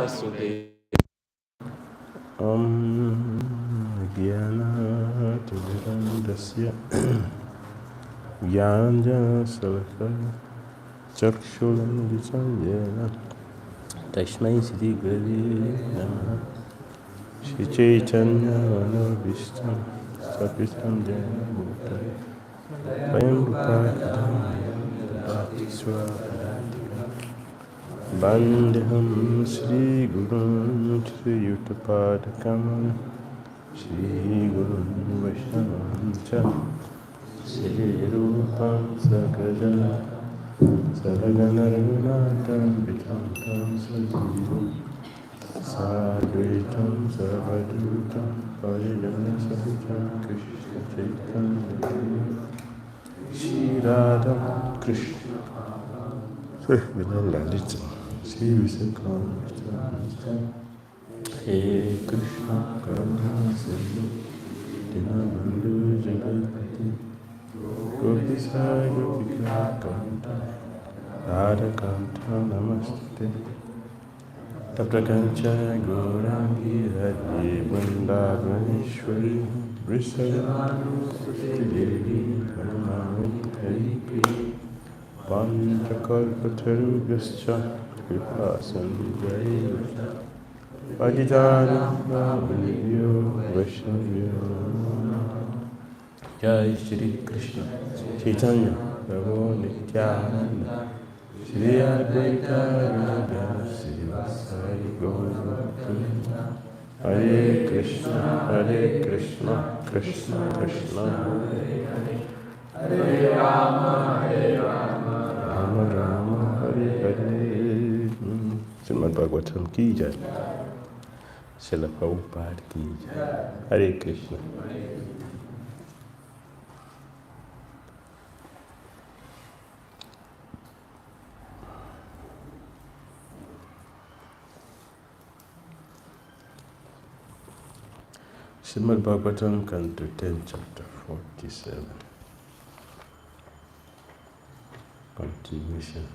Vasudeva. Jnana-timirandasya Jnana-salakaya Chakshurandicayena Tasmai Sri Gurave Namaha Shri Chaitanya Manobhishtam Sapitam Jena Bhutale Swayam Rupa Kadam Bhakti Swapadadika Bandham Sri Gurun Sri Yuttapadakam Shri Gurun Vaishnavam Cha Shri Rupam Sakajana Saragana Raghunatam Vitam Tam Sajivam Sadvaitam Savadutam Payana Sahitam Krishna Chaitanya Shri Radha Krishna Shri Lalita Shri Visakham He Krishna Karuna Sindhu Dinabandhu Jagapati Gopisa Gopika Kanta Radha Kanta Namaste Taptakancha Gaurangi Radhe Vrindavaneshwari Vrishabhanusuti Devi Dharmani Hari Panchakalpatarubhyascha Kripa Sandhya Vajidana Bhavyo Vaishnavyo Jai Shri Krishna Chaitanya Prabhu Nityananda Shri Advaita Radha Shri Vasari Gaura Hare Krishna Krishna Krishna Hare Rama Rama Rama Hare Hare. Srimad Bhagavatam ki jai. Srila Prabhupada ki jai. Hare Krishna. Srimad Bhagavatam, Canto 10, Chapter 47. Continuation.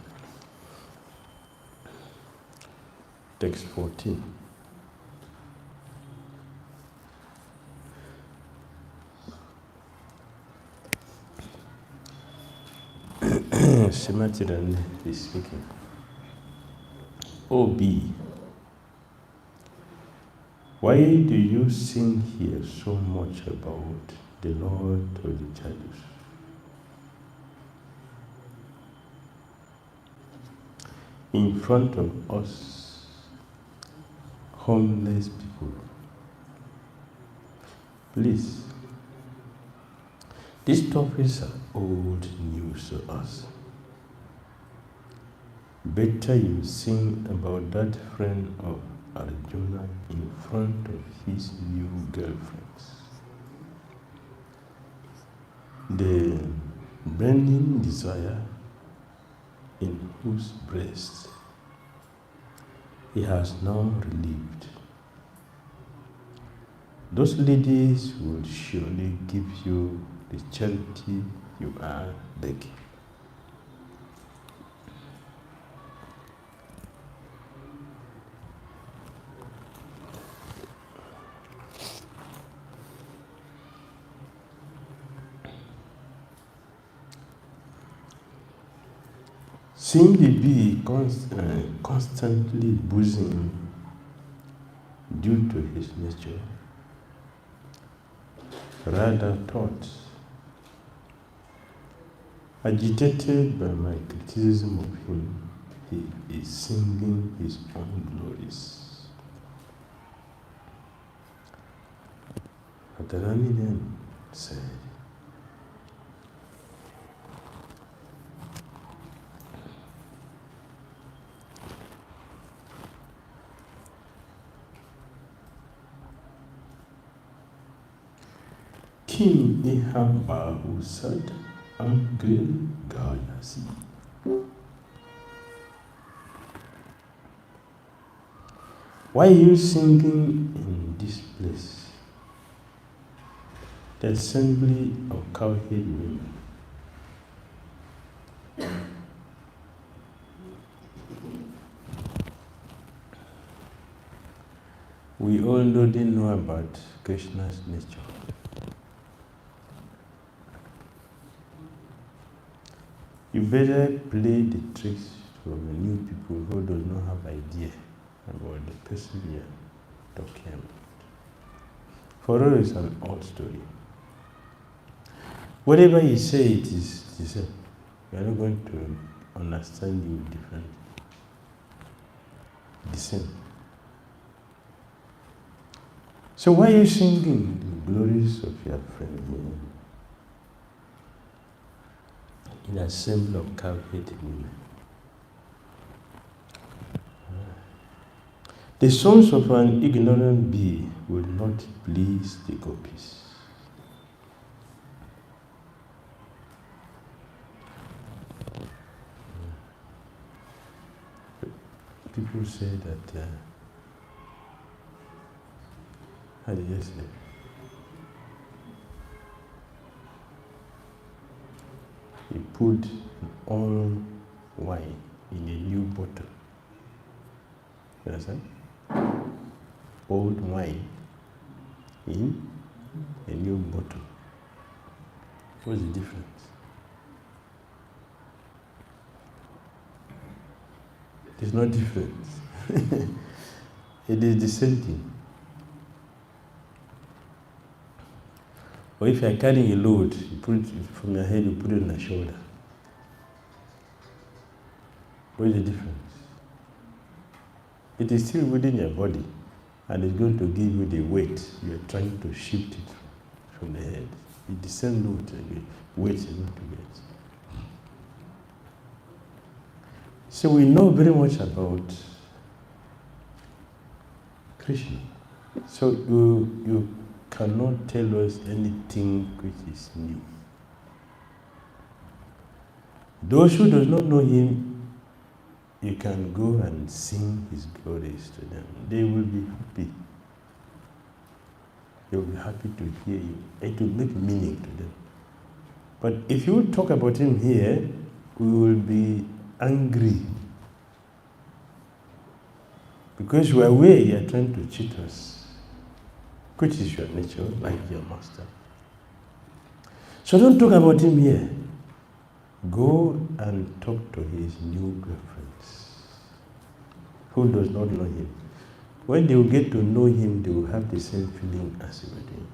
Text 14. Srimati Rani is speaking. O bee, why do you sing here so much about the Lord of the Jadus? In front of us, homeless people. Please, these topics are old news to us. Better you sing about that friend of Arjuna in front of his new girlfriends. The burning desire in whose breast he has now relieved. Those ladies will surely give you the charity you are begging. Seeing the bee constantly buzzing due to his nature, rather thought, agitated by my criticism of him, he is singing his own glories. Radharani then said, 𝐾𝐴𝐻𝐵𝐴 Why are you singing in this place? The assembly of cowherd women. We already know about Krishna's nature. You better play the tricks for the new people who do not have idea about the person you are talking about. For us, it's an old story. Whatever you say, it is the same. We are not going to understand you differently. The same. So why are you singing the glories of your friend in a symbol of cow-headed women? The songs of an ignorant bee will not please the gopis. People say that, how did you say? He put old wine in a new bottle. You understand? Old wine in a new bottle. What's the difference? There's no difference. It is the same thing. Or if you are carrying a load, you put it from your head, you put it on your shoulder. What is the difference? It is still within your body, and it's going to give you the weight. You are trying to shift it from the head. It's the same load, the weight you're going to get. So we know very much about Krishna. So you cannot tell us anything which is new. Those who do not know him, you can go and sing his glories to them. They will be happy. They will be happy to hear you. It will make meaning to them. But if you talk about him here, we will be angry. Because you are aware you are trying to cheat us, which is your nature, like your master. So don't talk about him here. Go and talk to his new girlfriends, who does not know him. When they will get to know him, they will have the same feeling as you were doing.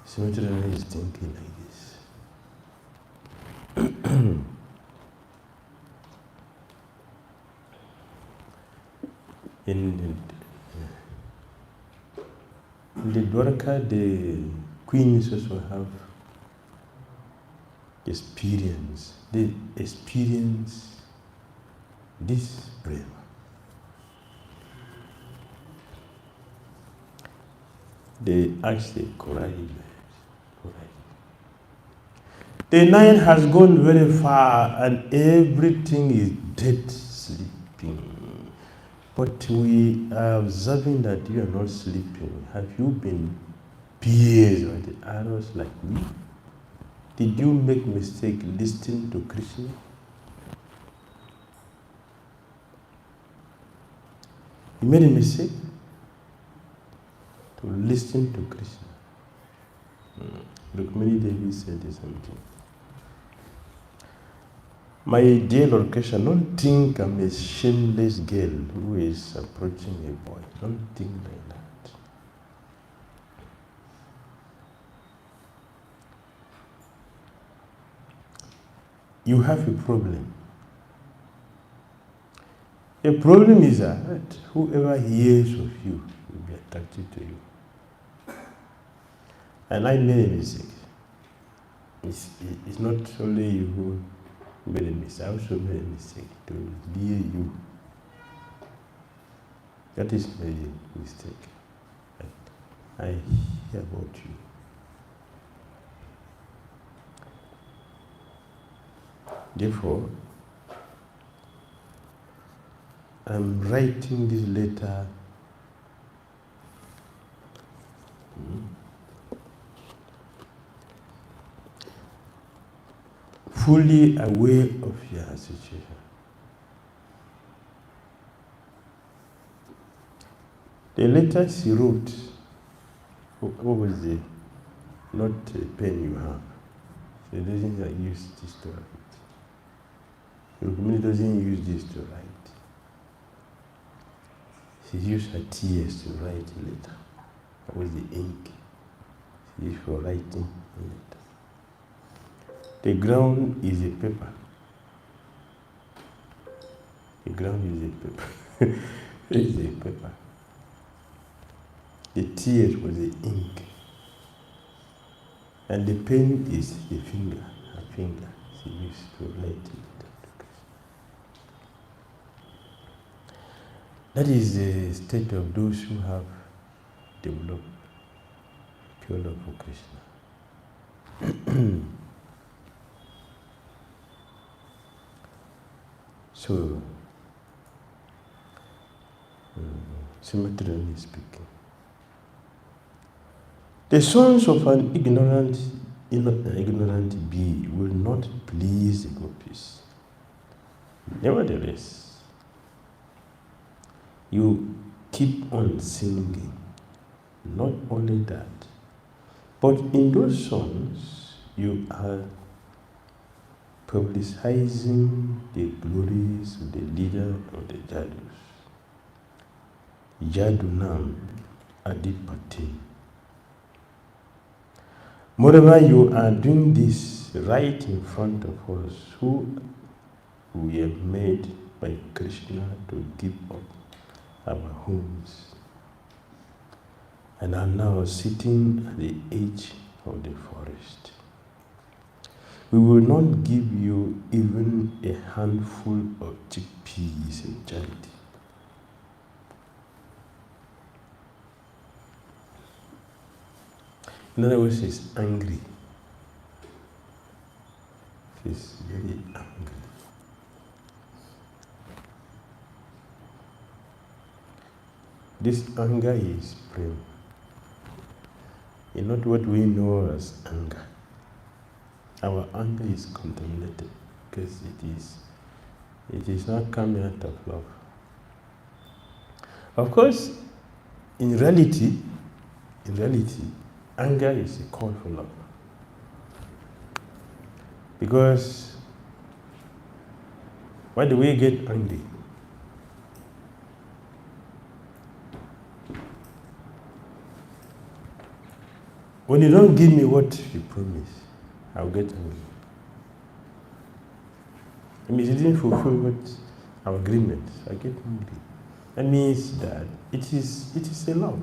Similarly, is thinking like this. In the Dwarka, the queens also have experience. They experience this prema. They ask the 𝐄𝐦𝐬𝐢. The night has gone very far and everything is dead sleeping. But we are observing that you are not sleeping. Have you been pierced by the arrows like me? Did you make mistake listening to Krishna? You made a mistake to listen to Krishna. Rukmini Devi said the same thing. My dear Lord Krishna, don't think I'm a shameless girl who is approaching a boy. Don't think like that. You have a problem. A problem is that whoever hears of you will be attracted to you. And I made a mistake. It's not only you who made a mistake. I also made a mistake to hear you. That is my mistake. I hear about you. Therefore, I'm writing this letter fully aware of your situation. The letters he wrote, what was the, not the pen you have. So he doesn't use this to write. Rukmini doesn't use this to write. She used her tears to write a letter. That was the ink she used for writing a letter. The ground is a paper. The ground is a paper. It is a paper. The tears was the ink. And the pen is the finger, her finger. She used to write it. That is the state of those who have developed pure love for Krishna. So, symmetrically speaking, the sons of an ignorant bee will not please the gopis. Nevertheless, you keep on singing. Not only that, but in those songs, you are publicizing the glories of the leader of the Jadus. Jadunam Adipati. Moreover, you are doing this right in front of us, who we have made by Krishna to give up our homes and are now sitting at the edge of the forest. We will not give you even a handful of chickpeas in charity. In other words, he's angry. He's very angry. This anger is prema. It's not what we know as anger. Our anger is contaminated because it is not coming out of love. Of course, in reality, anger is a call for love. Because why do we get angry? When you don't give me what you promise, I'll get angry. It means you didn't fulfill what our agreement, I get angry. That means that it is a love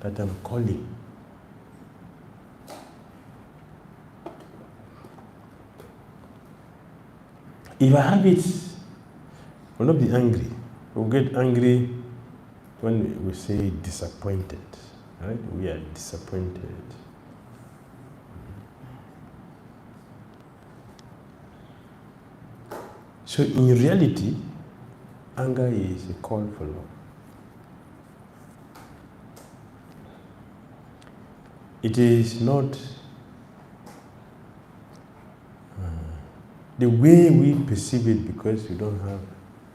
that I'm calling. If I have it, I will not be angry. We'll get angry when we say disappointed. Right? We are disappointed. So in reality, anger is a call for love. It is not the way we perceive it, because we don't have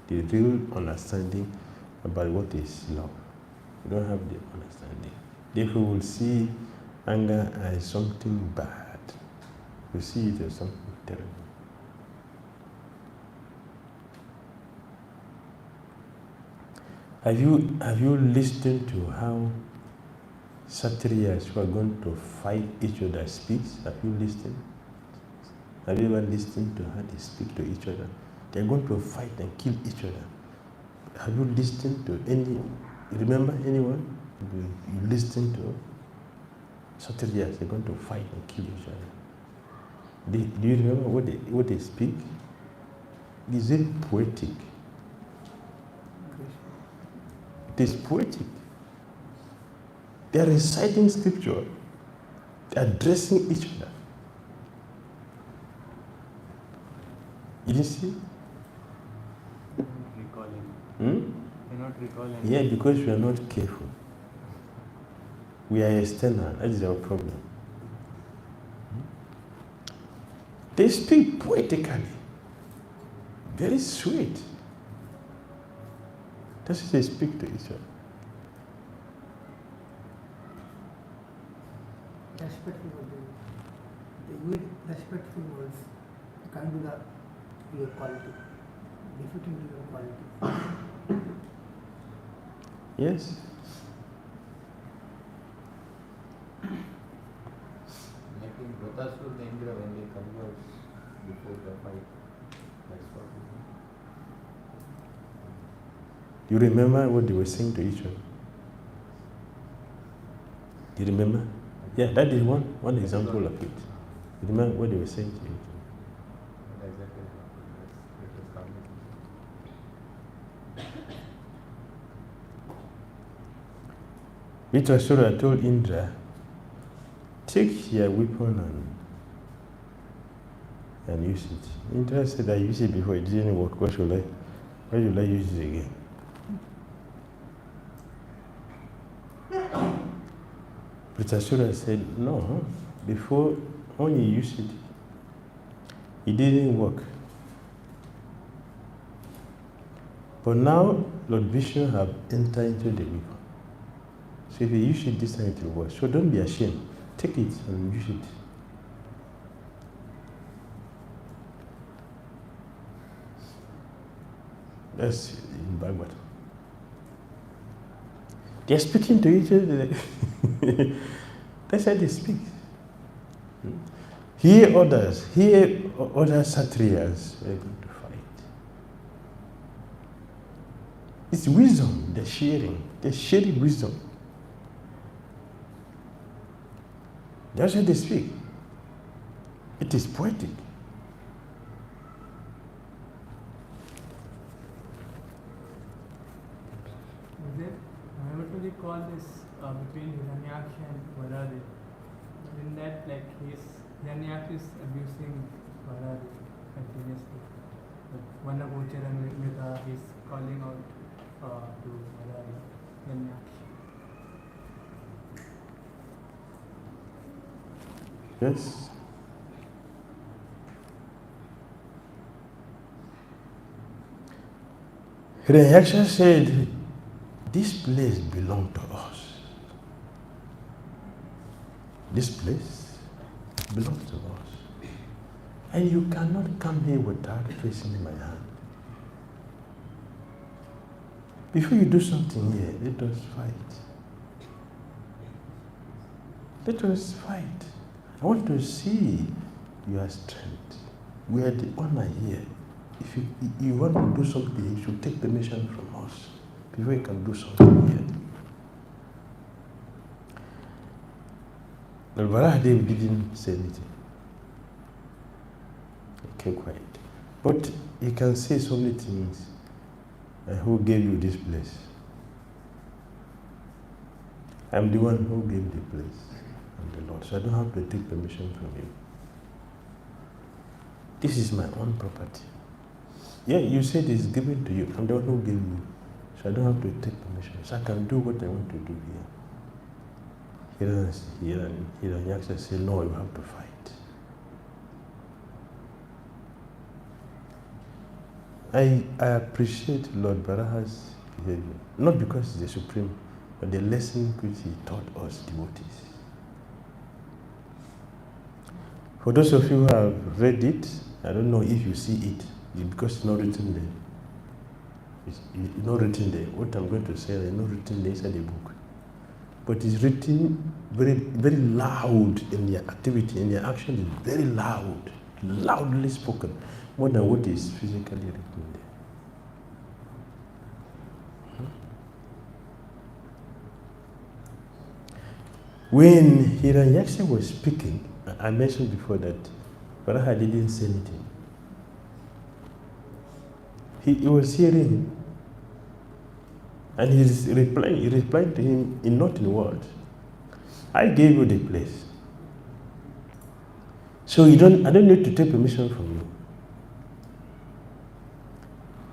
the real understanding about what is love. We don't have the understanding. Therefore, we will see anger as something bad. We see it as something terrible. Have you listened to how Kshatriyas who are going to fight each other speaks? Have you listened? Have you ever listened to how they speak to each other? They are going to fight and kill each other. Have you listened to any? Remember anyone? You listen to Kshatriyas? They're going to fight and kill each other. Do you remember what they speak? It is very poetic. It is poetic. They are reciting scripture. They are addressing each other. You didn't see? Recalling. You're not recalling. Yeah, because we are not careful. We are external. That is our problem. They speak poetically. Very sweet. That's how they speak to each other. respectful words. They use respectful words. You can't do your quality. Befitting to your quality. Yes. Making Bhrakasura Indra when they converse before the fight. That's what we do. You remember what they were saying to each other? Do you remember? Yeah, that is one example of it. You remember what they were saying to each other? Exactly. Vritrasura told Indra, take your weapon and use it. Indra said, I used it before, it didn't work. Why should I use it again? Vritrasura said, no, before when you used it, it didn't work. But now, Lord Vishnu have entered into the weapon. So if you use it this time, it will work. So don't be ashamed. Take it and use it. That's in Bhagavad. They're speaking to each other. That's how they speak. Here other Kshatriyas are going to fight. It's wisdom, they're sharing wisdom. That's how they speak. It is poetic. What do we call this between Hiranyaksha and Varaha? In that, like, Hiranyaksha is abusing Varaha continuously. Vanagocharamrita, he's calling out to Varaha, Hiranyaksha. Yes. Hiranyaksha said, this place belongs to us. This place belongs to us. And you cannot come here without facing my hand. Before you do something here, let us fight. Let us fight. I want to see your strength. We are the honor here. If you want to do something, you should take permission from us before you can do something here. The Varaha didn't say anything. He kept quiet. But you can say so many things. Who gave you this place? I'm the one who gave the place. I'm the Lord. So I don't have to take permission from you. This is my own property. Yeah, you said it's given to you. I'm the one who gave you. So I don't have to take permission. So I can do what I want to do here. Hiranyaksha said, no, you have to fight. I appreciate Lord Varaha's behavior. Not because he's the supreme, but the lesson which he taught us devotees. For those of you who have read it, I don't know if you see it, because it's not written there. It's not written there. What I'm going to say is not written there inside the book. But it's written very, very loud in their activity, in their action is very loud, loudly spoken, more than what is physically written there. When Hiranyaksha was speaking, I mentioned before that Varaha didn't say anything. He was hearing him. And he replied to him in not in words. I gave you the place. So I don't need to take permission from you.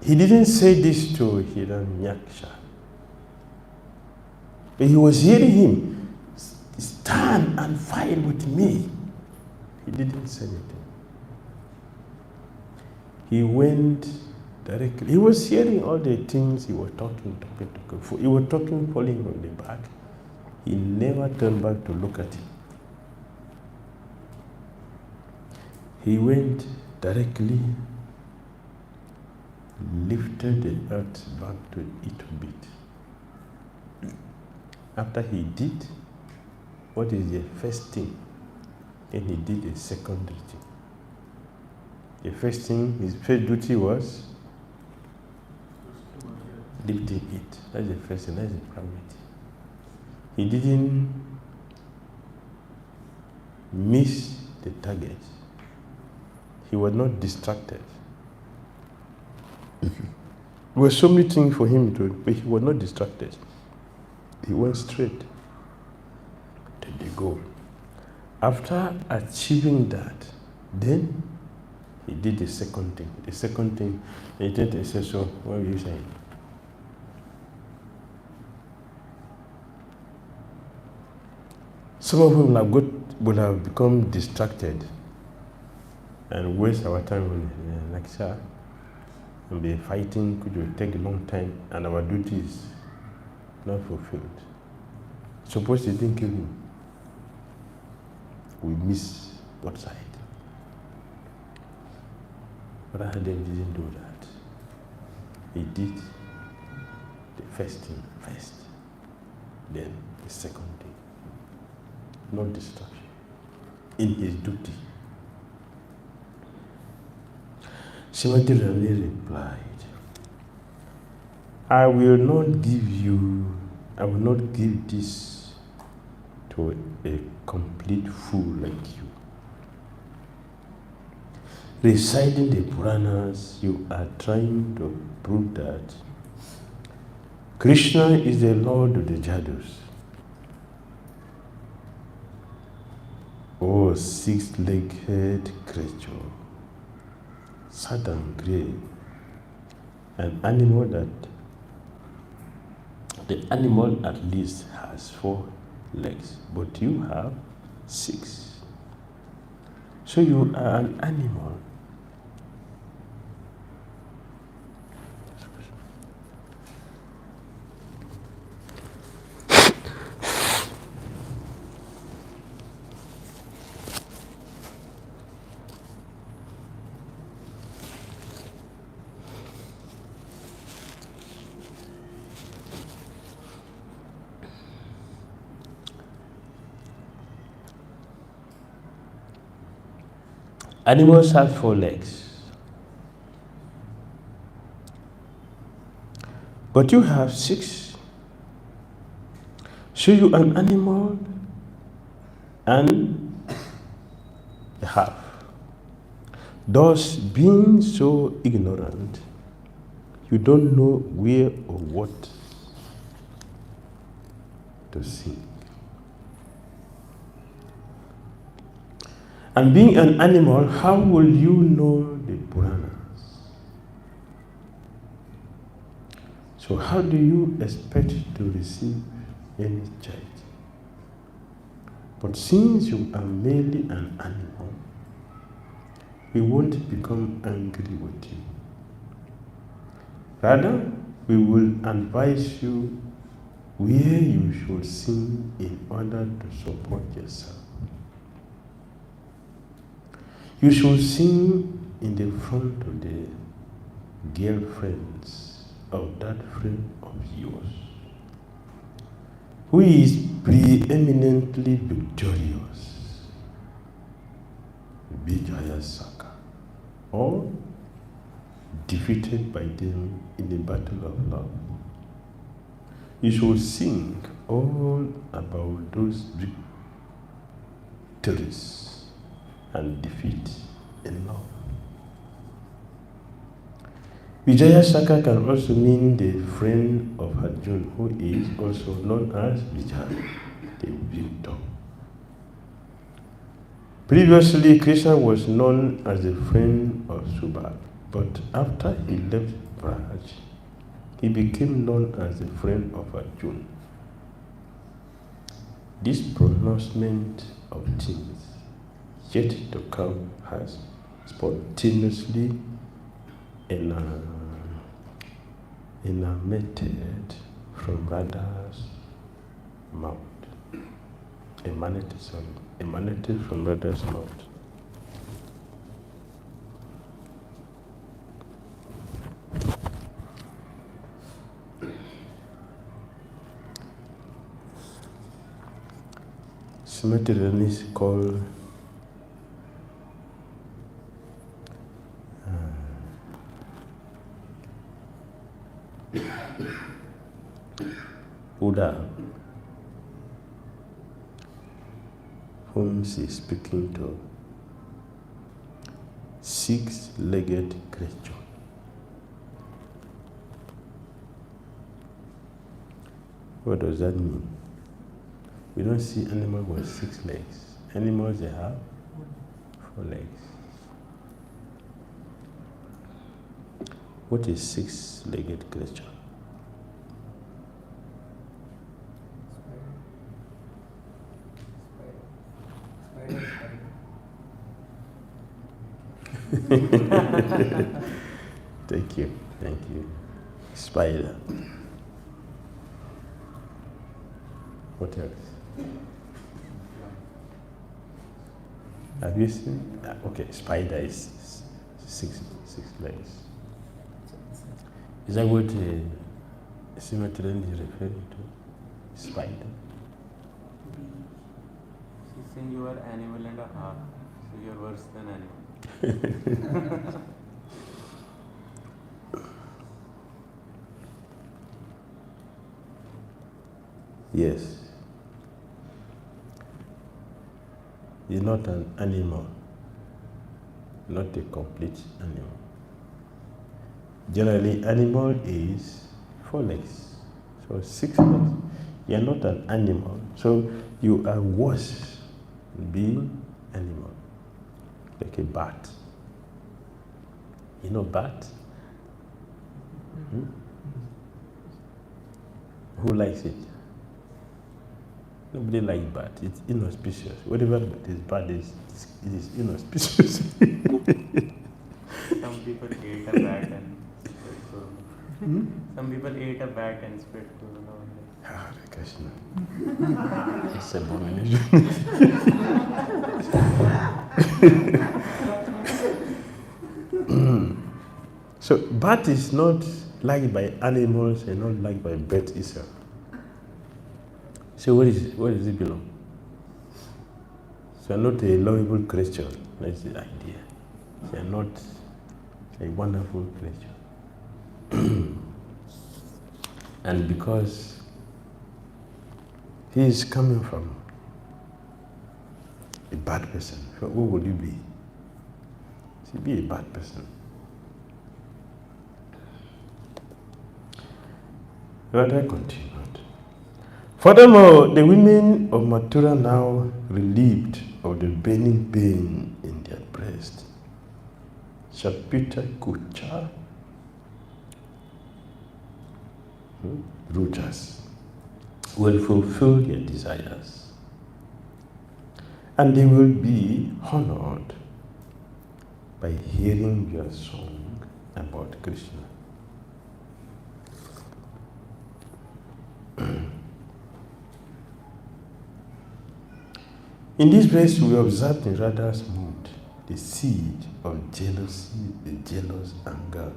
He didn't say this to Hiranyaksha. But he was hearing him, stand and fight with me. He didn't say anything. He went directly. He was hearing all the things he was talking. He was talking, falling on the back. He never turned back to look at him. he went directly, lifted the earth back to its beat. After he did, what is the first thing? Then he did a secondary thing. The first thing, his first duty was lifting it. That's the first thing, that's the priority. He didn't miss the target. He was not distracted. There were so many things for him to do, but he was not distracted. He went straight to the goal. After achieving that, then he did the second thing. The second thing, he did a session. What were you saying? Some of them would have become distracted and waste our time on lecture and be fighting, could will take a long time, and our duty is not fulfilled. Suppose they didn't kill him, we miss what side? But Adam didn't do that. He did the first thing first, then the second thing. No distraction in his duty. Srimati Rani replied, I will not give this to a complete fool like you. Reciting the Puranas, you are trying to prove that Krishna is the Lord of the Jadus. Oh, six-legged creature, sad and grey, an animal that the animal at least has 4 legs, but you have 6. So you are an animal. Animals have 4 legs, but you have 6. So you are an animal and a half. Thus, being so ignorant, you don't know where or what to sing. And being an animal, how will you know the Puranas? So how do you expect to receive any charity? But since you are merely an animal, we won't become angry with you. Rather, we will advise you where you should sing in order to support yourself. You should sing in the front of the girlfriends of that friend of yours, who is preeminently victorious, Vijaya Saka, or defeated by them in the battle of love. You should sing all about those victories and defeat in love. Vijaya Saka can also mean the friend of Arjuna, who is also known as Vijaya, the victor. Previously, Krishna was known as the friend of Subal, but after he left Braj, he became known as the friend of Arjuna. This pronouncement of things yet to come has spontaneously emanated from Radha's mouth. Emanated from Radha's mouth. Symmetry called Buddha, whom she is speaking to, six-legged creature. What does that mean? We don't see animals with 6 legs. Animals, they have 4 legs. What is six-legged creature? Thank you. Spider. What else? Have you seen? Okay, spider is six legs. Is that what symmetry is referring to? Spider. She's saying you are animal and a half, so you are worse than animal. Yes. You're not an animal, not a complete animal. Generally, animal is 4 legs, so 6 legs. You're not an animal, so you are worse being animal, like a bat. You know bat? Who likes it? Nobody likes bat. It's inauspicious. Whatever is bad it is inauspicious. Some people ate a bat and spread corona. Some people ate a bat and spread corona. Hare Krishna. It's abomination. So bat is not liked by animals and not liked by birds itself. So where does it belong? So not a lovable creature, that's the idea. They are not a wonderful creature. And because he is coming from a bad person, so what would you be? So be a bad person. But I continued. Furthermore, the women of Mathura, now relieved of the burning pain in their breast, Chapita Kucha, Rujas, will fulfill their desires, and they will be honored by hearing your song about Krishna. In this place, we observe in Radha's mood the seed of jealousy, the jealous anger,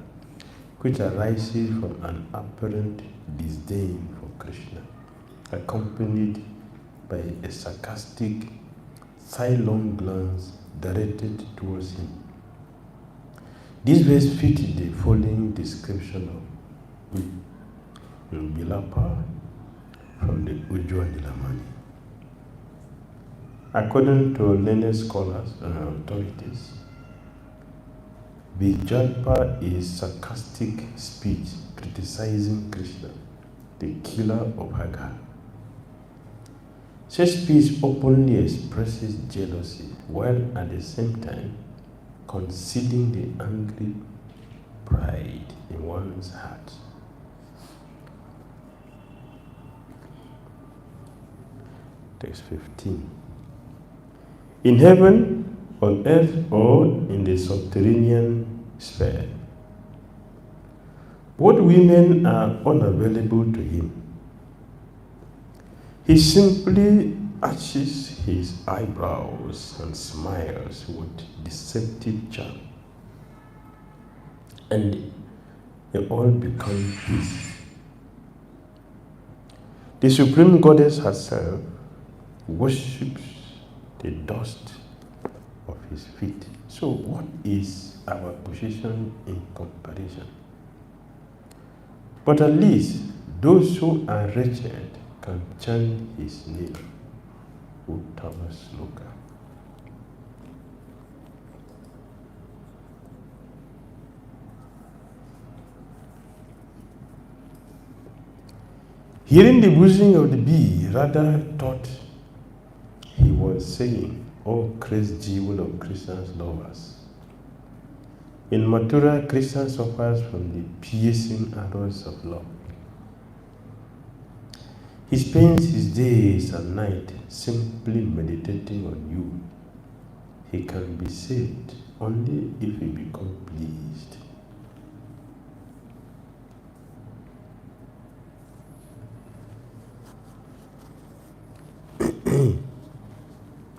which arises from an apparent disdain for Krishna, accompanied by a sarcastic, sidelong glance directed towards him. This verse fits the following description of Bilapa from the 𝐤𝐢𝐳𝐿. According to learned scholars and authorities, Vijalpa is sarcastic speech criticizing Krishna, the killer of Haga. Such speech openly expresses jealousy while at the same time concealing the angry pride in one's heart. Text 15. In heaven, on earth, or in the subterranean sphere, both women are unavailable to him. He simply arches his eyebrows and smiles with deceptive charm, and they all become his. The Supreme Goddess herself worships the dust of his feet. So what is our position in comparison? But at least those who are wretched can chant his name, Uttama-sloka. Hearing the buzzing of the bee, Radha thought he was saying, "Oh, Christ, jewel of Krishna's lovers." In Mathura, Krishna suffers from the piercing arrows of love. He spends his days and night simply meditating on you. He can be saved only if he becomes pleased.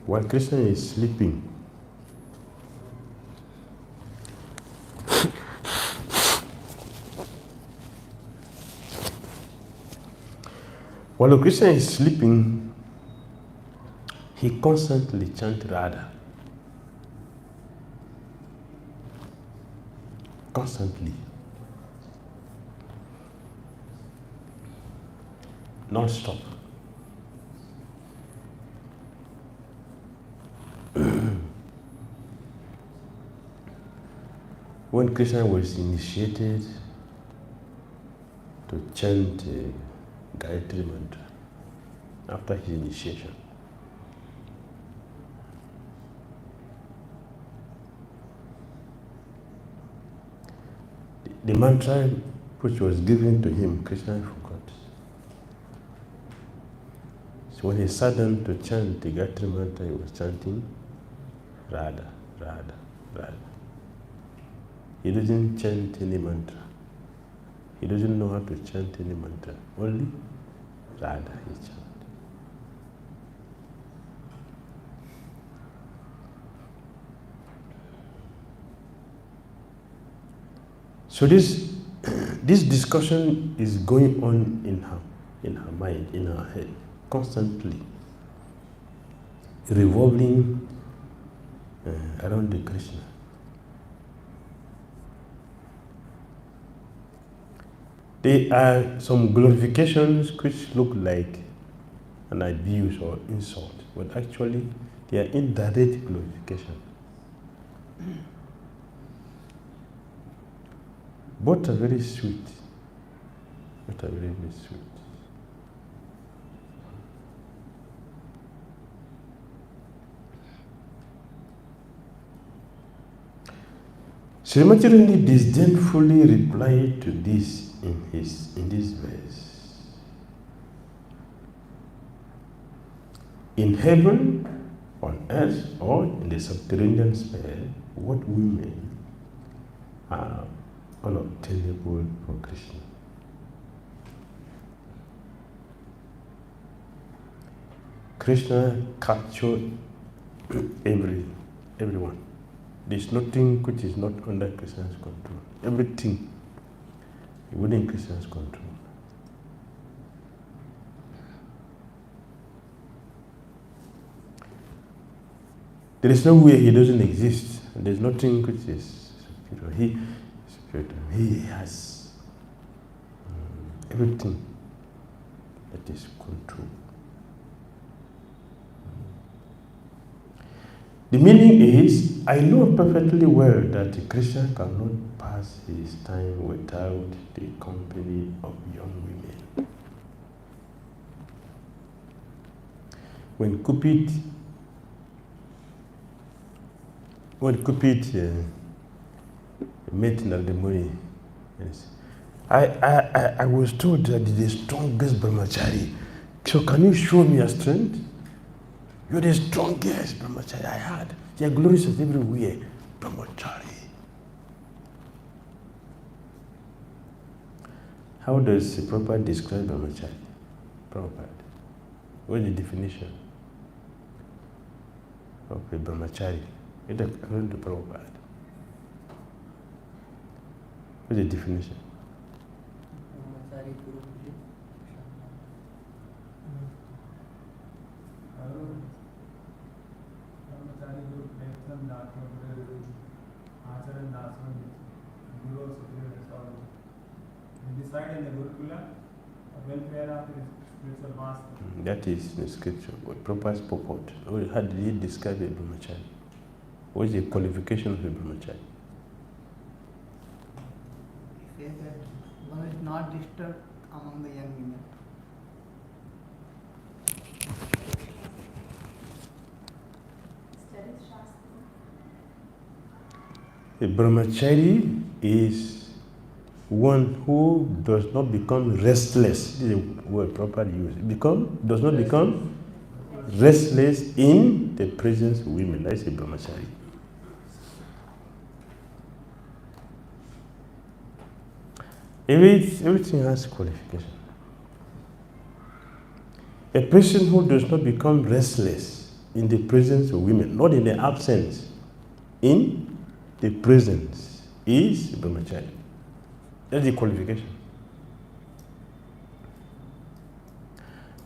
While Krishna is sleeping, he constantly chants Radha. Constantly. Non-stop. When Krishna was initiated to chant Gayatri mantra, after his initiation, the mantra which was given to him, Krishna forgot. So when he sat down to chant the Gayatri mantra, he was chanting Radha, Radha, Radha. He doesn't chant any mantra. He doesn't know how to chant any mantra. Only Radha he chants. So this discussion is going on in her mind, in her head, constantly, revolving around the Krishna. There are some glorifications which look like an abuse or insult, but actually they are indirect glorification. Both are very sweet. Both are very, very sweet. Srimati Rani disdainfully replied to this in this verse. In heaven, on earth, or in the subterranean sphere, what women are unobtainable for Krishna? Krishna captured everyone. There's nothing which is not under Krishna's control. Everything within Krishna's control. There is no way he doesn't exist. And there's nothing which is spiritual. He has everything that is controlled. The meaning is, I know perfectly well that a Christian cannot pass his time without the company of young women. When Cupid met Nardamuni, I was told that the strongest brahmachari. So can you show me your strength? You're the strongest brahmachari I had. You're glorious everywhere, brahmachari. How does Prabhupada describe brahmachari? Prabhupada. What's the definition of a brahmachari? According to Prabhupada. What's the definition? Decide in the Gurukula, welfare of the spiritual master. That is in the scripture. But proper purport. How did he describe a brahmachari? What is the qualification of a brahmachari? He says that one is not disturbed among the young women. A brahmachari is one who does not become restless. This is a word properly used. Does not become restless in the presence of women. That is a brahmachari. Everything has qualification. A person who does not become restless in the presence of women, not in the absence, in the presence, is a brahmachari. That's the qualification.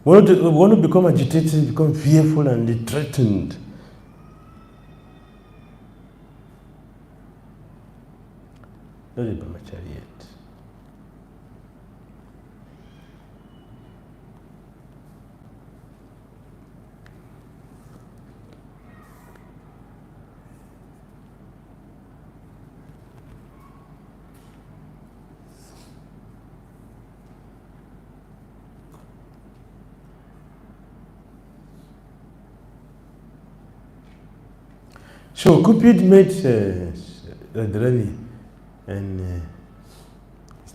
One who become agitated, become fearful and threatened. Not a brahmachari yet. So Cupid met Radharani and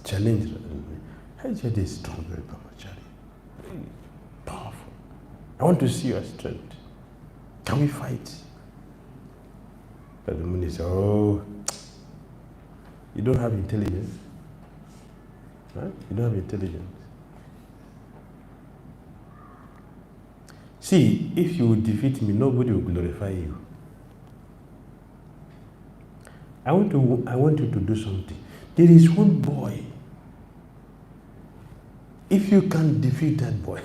challenged Radharani. I said, a strong brahmachari, very powerful. I want to see your strength. Can we fight? Radharani said, oh, you don't have intelligence. Right? You don't have intelligence. See, if you defeat me, nobody will glorify you. I want you to do something. There is one boy. If you can defeat that boy,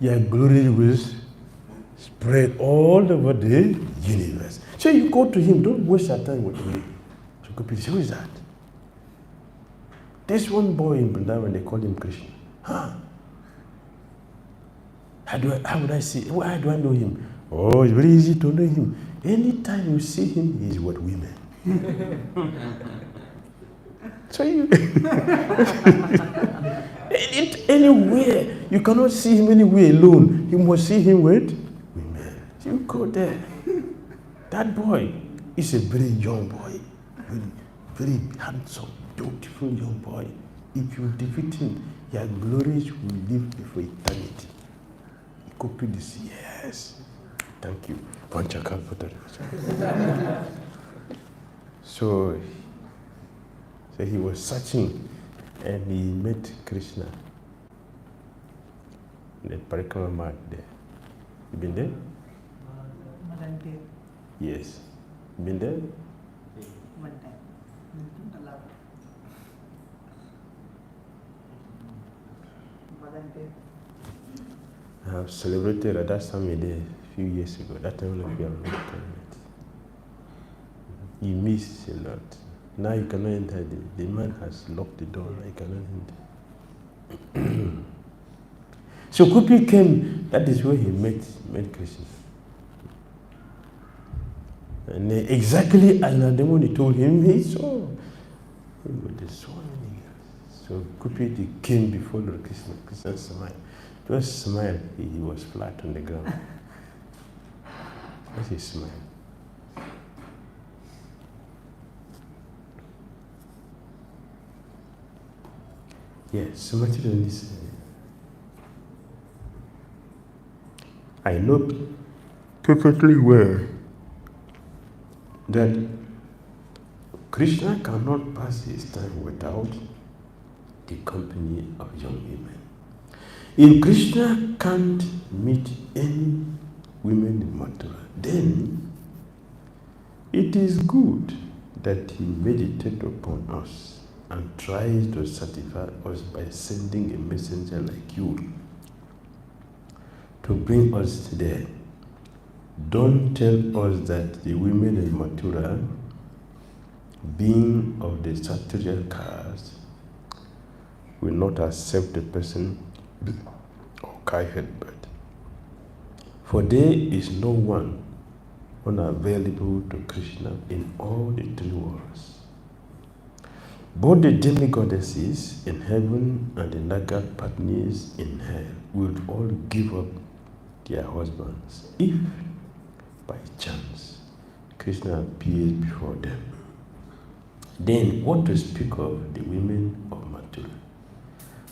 your glory will spread all over the universe. So you go to him, don't waste your time with me. So Cupid says, who is that? There's one boy in Vrindavan, they call him Krishna. How would I see? Why do I know him? Oh, it's very easy to know him. Anytime you see him, he is with women. So you anywhere, you cannot see him anywhere alone. You must see him with women. So you go there. That boy is a very young boy, very handsome, beautiful young boy. If you defeat him, your glories will live for eternity. Cupid this, yes. Thank you. So he was searching and he met Krishna. The Parikrama mark there. You been there? Yes. You been there? One time. I have celebrated Radha Swami Day a few years ago. That time of you have not come yet. You miss a lot. Now you cannot enter. The man has locked the door. Now you cannot enter. So Cupid came. That is where he met Krishna. And exactly as Nadamuni told him, he saw him with so many girls. So Cupid came before Lord Krishna. Krishna smiled. Just smile. He was flat on the ground. Just a smile. Yes, so much on this. I know perfectly well that Krishna cannot pass his time without the company of young women. If Krishna can't meet any women in Mathura, then it is good that he meditates upon us and tries to satisfy us by sending a messenger like you to bring us there. don't tell us that the women in Mathura, being of the Kshatriya caste, will not accept the person or carry-head bird. For there is no one unavailable to Krishna in all the three worlds. Both the demigoddesses in heaven and the Naga Patnis in hell will all give up their husbands if, by chance, Krishna appears before them. Then what to speak of the women of Mathura?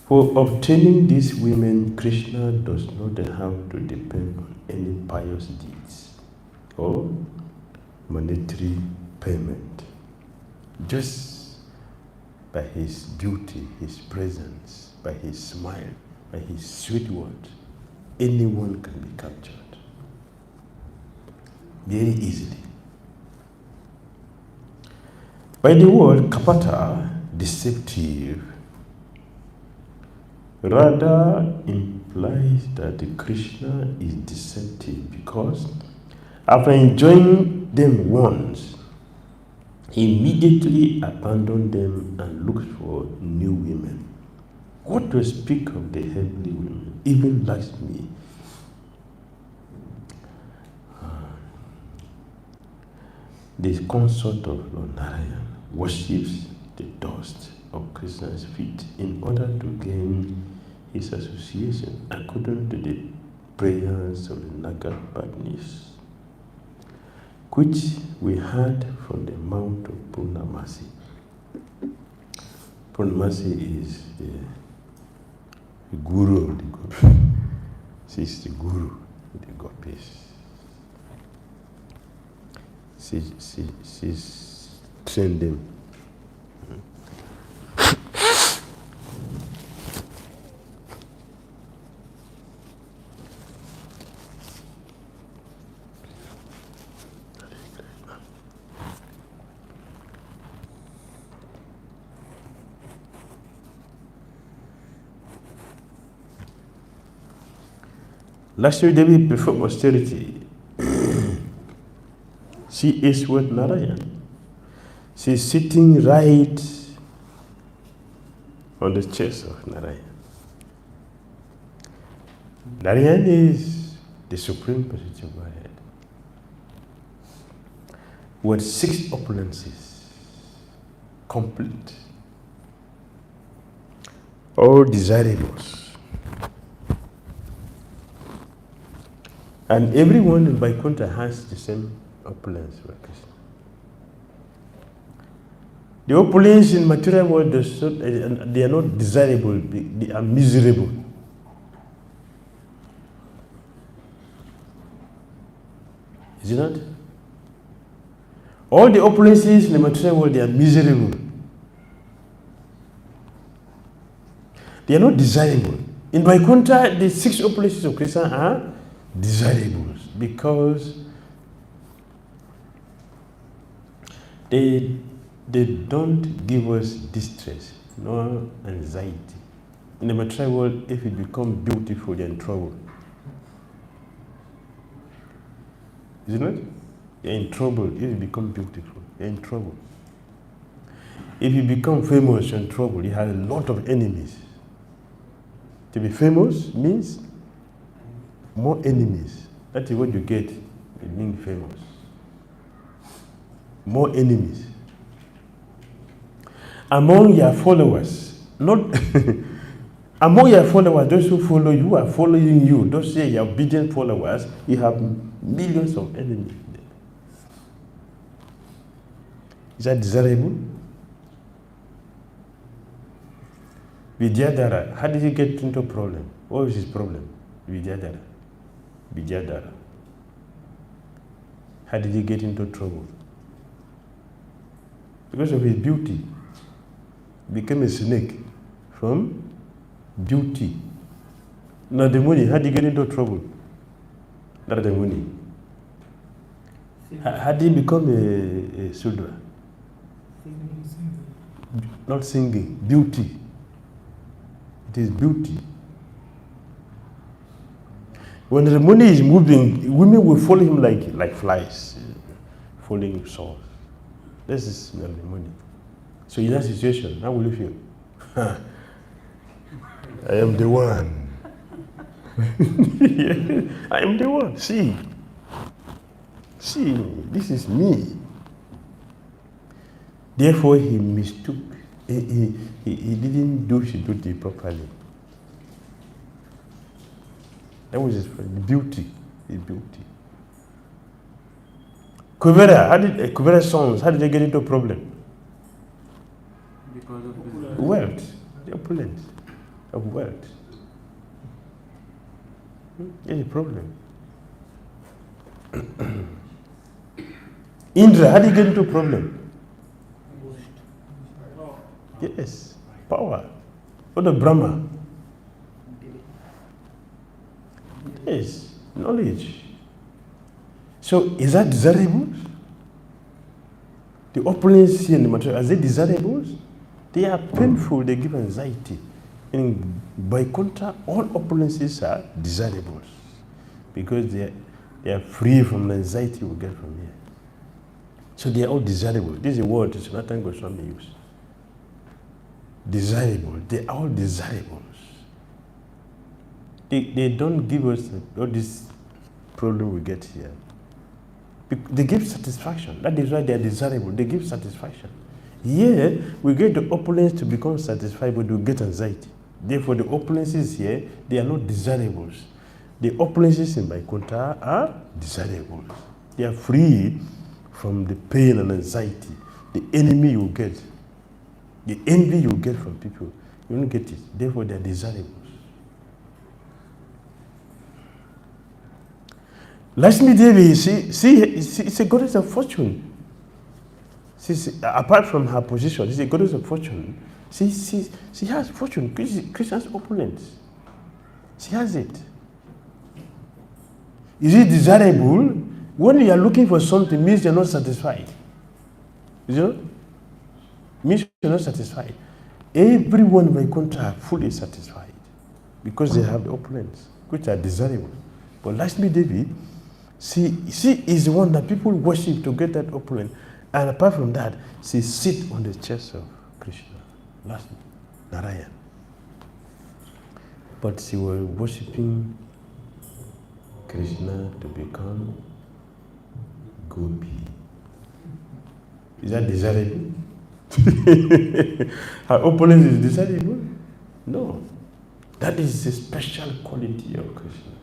For obtaining these women, Krishna does not have to depend on any pious deeds or monetary payment. Just by his beauty, his presence, by his smile, by his sweet words, anyone can be captured very easily. By the word kapata, deceptive, rather implies that Krishna is deceptive because after enjoying them once, he immediately abandoned them and looked for new women. What to speak of the heavenly women, even Lakshmi? The consort of Lord Narayan worships the dust of Krishna's feet in order to gain his association according to the prayers of the Naga Patnis, which we heard from the Mount of Purnamasi. Purnamasi is the guru of the gopis. She is the guru of the gopis. She's trained them. Lakshmi Devi before austerity. She is with Narayan. She is sitting right on the chest of Narayan. Narayan is the supreme spiritual Godhead with 6 opulences, complete, all desirables. And everyone in Vaikuntha has the same opulence for Krishna. The opulence in material world, they are not desirable, they are miserable. Is it not? All the opulences in the material world, they are miserable. They are not desirable. In Vaikuntha, the 6 opulences of Krishna are desirables because they don't give us distress, nor anxiety. In the material world, if it becomes beautiful, you're in trouble. Is it not? You're in trouble if it becomes beautiful. You're in trouble. If you become famous, you're in trouble. You have a lot of enemies. To be famous means more enemies. That is what you get in being famous. More enemies. Among your followers, not among your followers, those who follow you are following you. Don't say your obedient followers, you have millions of enemies. Is that desirable? Vidyadhara, how did he get into a problem? What was his problem? Vidyadhara. How did he get into trouble? Because of his beauty. Became a snake from beauty. Nadamuni, how did he get into trouble? Nadamuni. How did he become a Sudra? Not singing, beauty. It is beauty. When the money is moving, women will follow him like flies, following souls. This is the money. So in that situation, how will you feel? I am the one. Yeah, I am the one. See, this is me. Therefore, he mistook. He didn't do his duty properly. That was his beauty. His beauty. Kuvera sons, how did they get into a problem? Because of his Wealth. The opulence of wealth. It's a problem. Indra, how did he get into a problem? Yes, power. For the Brahma. Yes, knowledge. So is that desirable? The opulence here in the material, are they desirable? They are painful, they give anxiety. And by contrast, all opulences are desirable because they are free from the anxiety we get from here. So they are all desirable. This is a word that Sanatana Goswami used. Desirable. They are all desirables. They don't give us all this problem we get here. They give satisfaction. That is why they are desirable. They give satisfaction. Here, we get the opulence to become satisfied, but we get anxiety. Therefore, the opulences here, they are not desirables. The opulences in Vaikuntha are desirables. They are free from the pain and anxiety. The enemy you get, the envy you get from people, you don't get it. Therefore, they are desirables. Lakshmi Devi, it's a goddess of fortune. Apart from her position, she's a goddess of fortune. She has fortune. Krishna's opulence. She has it. Is it desirable? When you are looking for something, means you're not satisfied. You know? Means you're not satisfied. Everyone by contract are fully satisfied because they have the opulence, which are desirable. But Lakshmi Devi, she is the one that people worship to get that opulence. And apart from that, she sits on the chest of Krishna, Lakshmi, Narayan. But she was worshipping Krishna to become Gopi. Is that desirable? Her opulence is desirable? No. That is a special quality of Krishna.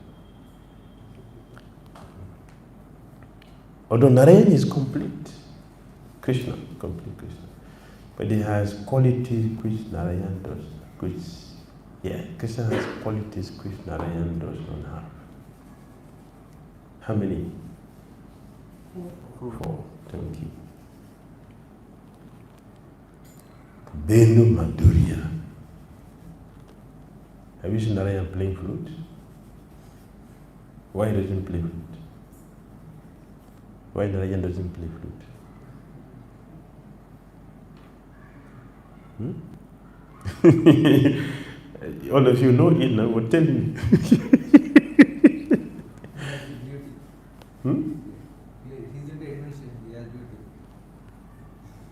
Although Narayan is complete, Krishna, complete Krishna. But he has qualities which Narayan does, Krishna has qualities which Narayan does not have. How many? 4. Thank you. Venu Madhurya. Have you seen Narayan playing flute? Why he doesn't play flute? Why Narayan doesn't play flute? All of you know it now, but tell me. He's in the administration, he has duty.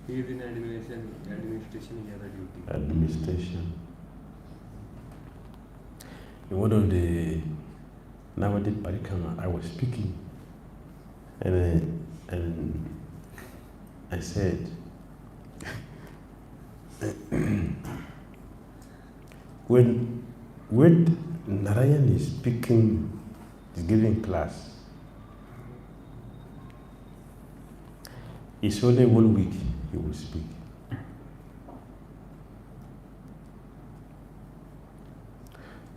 He is in administration, he has a duty. Administration. In one of the Navadip Parikama, I was speaking, and I said, when Narayan is speaking, is giving class, it's only 1 week he will speak.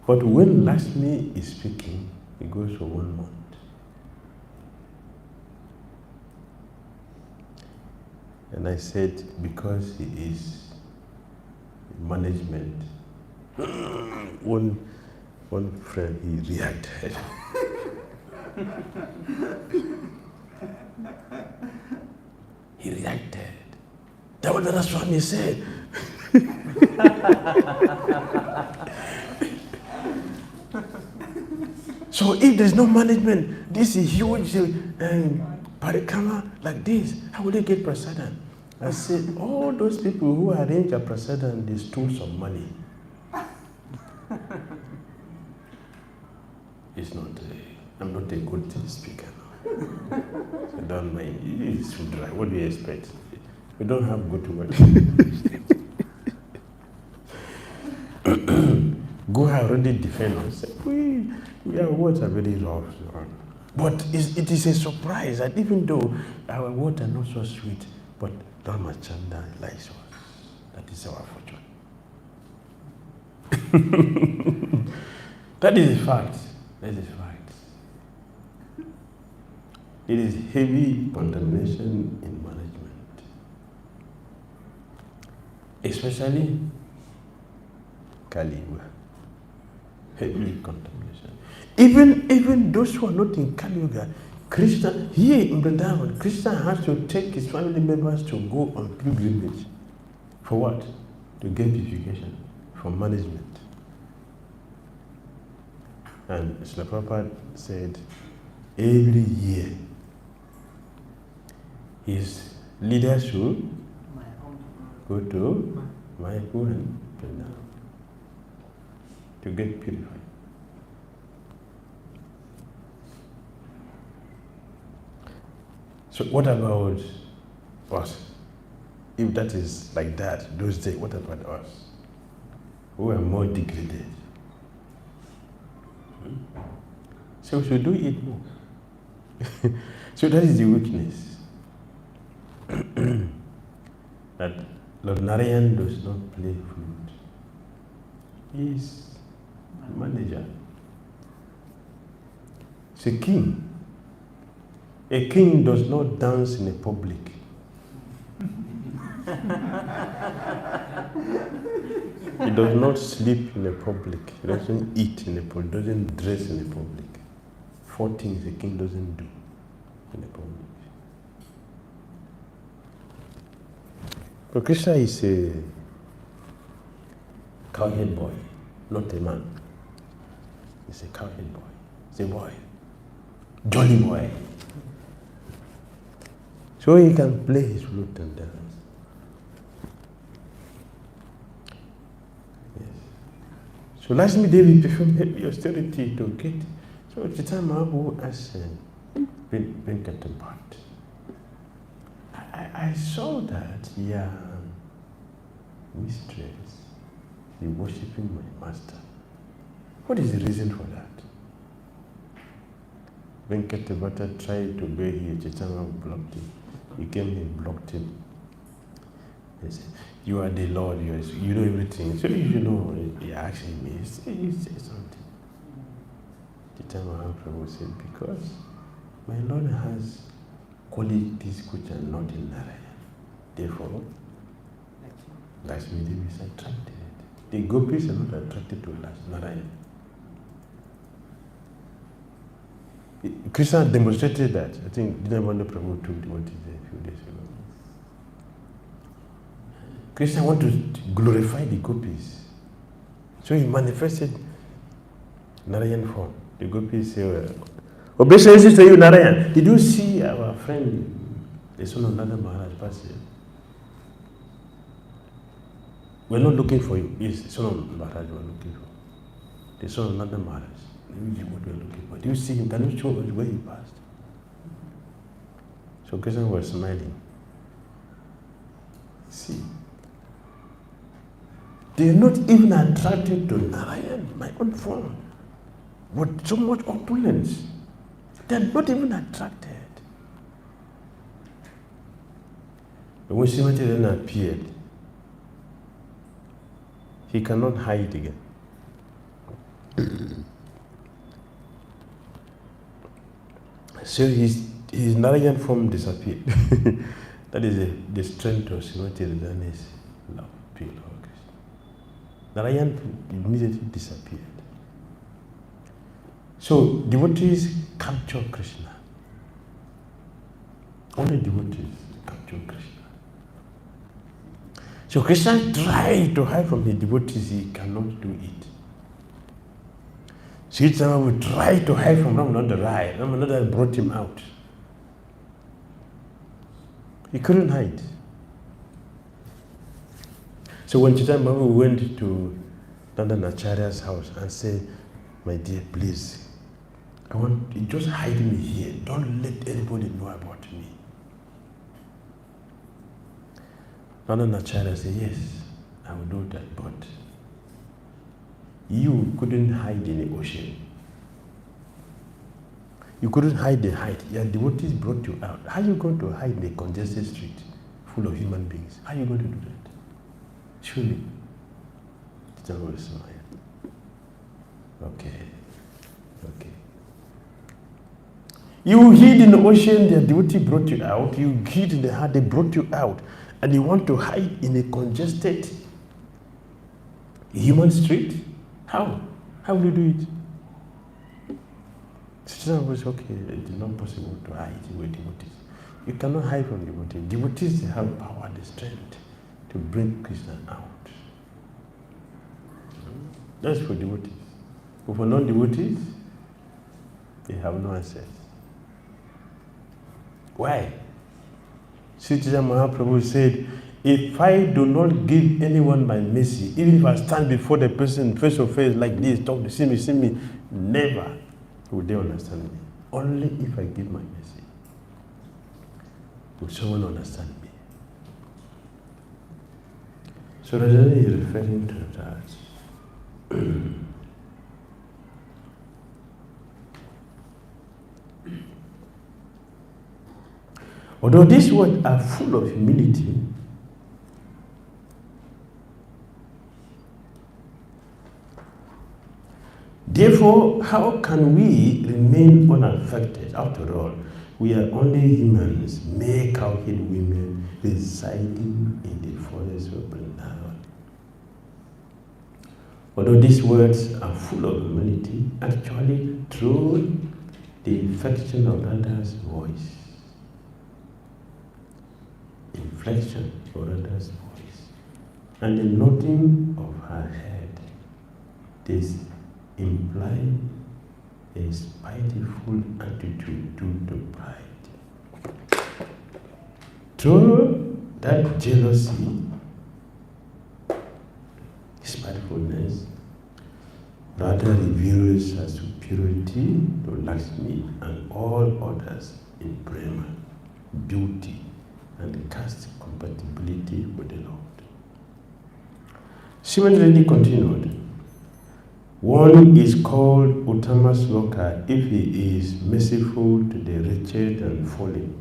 But when Lakshmi is speaking, it goes for 1 month. And I said, because he is management, one friend, he reacted. He reacted. Damodara Swami said. So if there's no management, this is huge parikama like this, how will they get prasadam? I said, all those people who arrange a prasadam, they stole some money. It's not, I'm not a good speaker now. So don't mind, it's Sudra. What do you expect? We don't have good work. Go already defend us. Our words are very rough. But it is a surprise that even though our words are not so sweet, but Dharmachanda likes us. That is our fortune. That is a fact. That is a fact. It is heavy condemnation in management. Especially Kali-yuga. Heavy condemnation. Even those who are not in Kali-yuga, Krishna, here in Vrindavan, Krishna has to take his family members to go on pilgrimage. For what? To get purification, for management. And Srila Prabhupada said, every year, his leaders should go to Mayapur and Vrindavan to get purified. So what about us? If that is like that, those days, what about us? Who are more degraded? So we should do it more. So that is the weakness. That Lord Narayan does not play flute. He is manager. He's a king. A king does not dance in a public. He does not sleep in a public. He doesn't eat in a public. Doesn't dress in a public. 4 things a king doesn't do in a public. But Krishna is a cowhead boy, not a man. He's a cowhead boy. He's a boy. Jolly boy. So he can play his flute and dance. Yes. So Lakshmi Devi performed heavy austerity to get. So at the time Mahaprabhu asked Venkatapat, I saw that young mistress is worshipping my master. What is the reason for that? Venkatapat tried to bear him, Chaitanya blocked him. He came here, blocked him. He said, you are the Lord, you know everything. So you know, he asked him, he said something. Chaitanya Mahaprabhu said, because my Lord has qualities which are not in Narayan. Therefore, Lakshmi Devi is attracted. The gopis are not attracted to Narayan. Krishna demonstrated that. I think Dinabandha Prabhu told what is there a few days ago. Krishna wanted to glorify the gopis. So he manifested Narayan form. The gopis say, obeisances to you, Narayan. Did you see our friend, the son of Nanda Maharaj, pass here? We're not looking for you. Yes, the son of Maharaj we're looking for. The son of Nanda Maharaj. What we're looking for. Do you see him? Can you show us where he passed? So Krishna was smiling. See, they are not even attracted to Narayan, my own form, with so much opulence. They are not even attracted. But when Srimati then appeared, he cannot hide again. So his Narayan form disappeared. That is the strength of Srimati Radharani's love, pure love. Narayan immediately disappeared. So devotees capture Krishna. Only devotees capture Krishna. So Krishna tried to hide from his devotees, he cannot do it. Sri Chaitanya would try to hide from Damodara. Damodara brought him out. He couldn't hide. So when Chaitanya Mahaprabhu went to Acharya's house and said, my dear, please, I want you just hide me here. Don't let anybody know about me. Acharya said, yes, I will do that, but you couldn't hide in the ocean. You couldn't hide the height. Your devotees brought you out. How are you going to hide in a congested street full of human beings? How are you going to do that? Surely. Okay. You hid in the ocean, their devotee brought you out. You hid in the heart, they brought you out. And you want to hide in a congested human street? How? How will you do it? Sister was okay, it is not possible to hide with devotees. You cannot hide from devotees. Devotees have power, the strength to bring Krishna out. That's for devotees. But for non-devotees, they have no access. Why? Sri Chaitanya Mahaprabhu said, if I do not give anyone my mercy, even if I stand before the person face to face like this, talk to see me, never would they understand me. Only if I give my mercy will someone understand me. So Rajani is referring to that. Although these words are full of humility, therefore, how can we remain unaffected? After all, we are only humans, mere cowherd women residing in the forest of Vrindavan. Although these words are full of humility, actually through the inflection of Radha's voice, and the nodding of her head, this imply a spiteful attitude to pride. Through that jealousy, spitefulness, Radha reveals her superiority to Lakshmi and all others in prema, beauty, and caste compatibility with the Lord. Similarly continued, one is called Uttama Sloka if he is merciful to the wretched and fallen.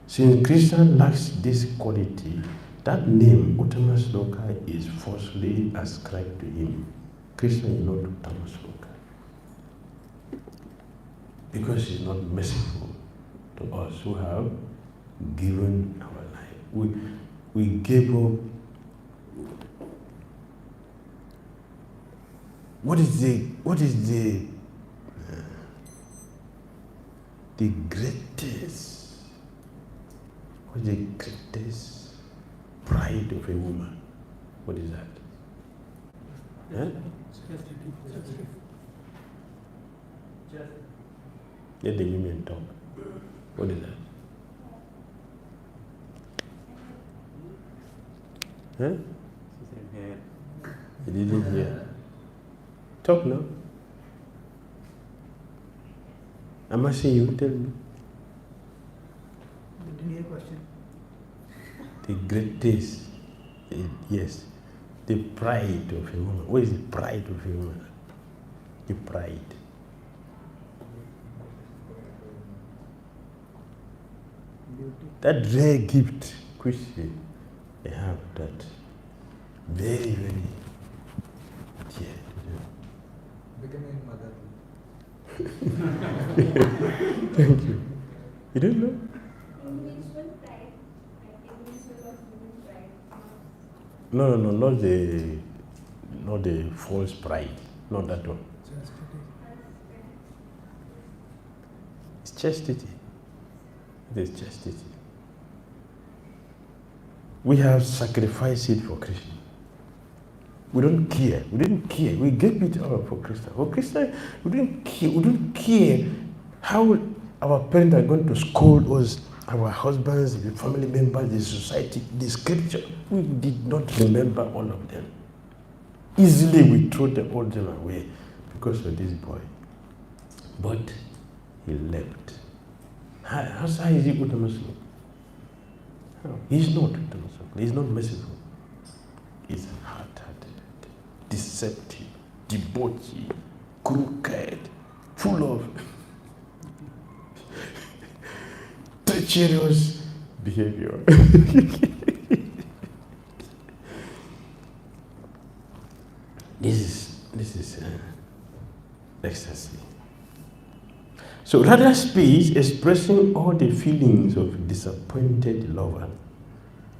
Since Krishna lacks this quality, that name Uttama Sloka is falsely ascribed to him. Krishna is not Uttama Sloka because he is not merciful to us who have given our life. We gave up. What is the greatest? What is the greatest pride of a woman? What is that? Let the women talk. What is that? Huh? She said hair. I didn't hear. Talk now. I'm asking you, tell me. Didn't hear question. The greatest, yes, the pride of a woman. What is the pride of a woman? The pride. Beauty. That rare gift which they have, that very, very dear to Becoming mother. them. Thank you. You don't know? Individual pride, like individual or human pride. No, not the false pride. Not that one. It's chastity. It is chastity. We have sacrificed it for Krishna. We don't care. We didn't care. We gave it all for Krishna. For Krishna, we didn't care. We don't care how our parents are going to scold us, our husbands, the family members, the society, the scripture. We did not remember all of them. Easily we throw all them away because of this boy. But he left. How is he good Muslim? He's not good Muslim. He's not merciful. He's hard-hearted, deceptive, debauchy, crooked, full of treacherous behavior. This is ecstasy. So Radha's speech expressing all the feelings of disappointed lover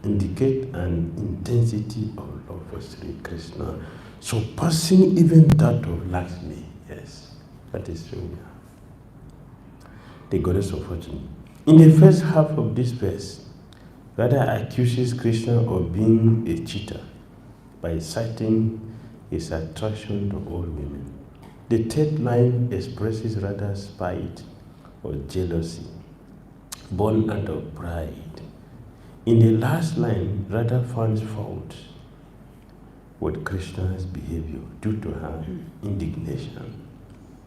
indicate an intensity of love for Sri Krishna, surpassing even that of Lakshmi. Yes, that is true. The goddess of fortune. In the first half of this verse, Radha accuses Krishna of being a cheater by citing his attraction to all women. The third line expresses Radha's spite or jealousy, born out of pride. In the last line, Radha finds fault with Krishna's behavior due to her indignation.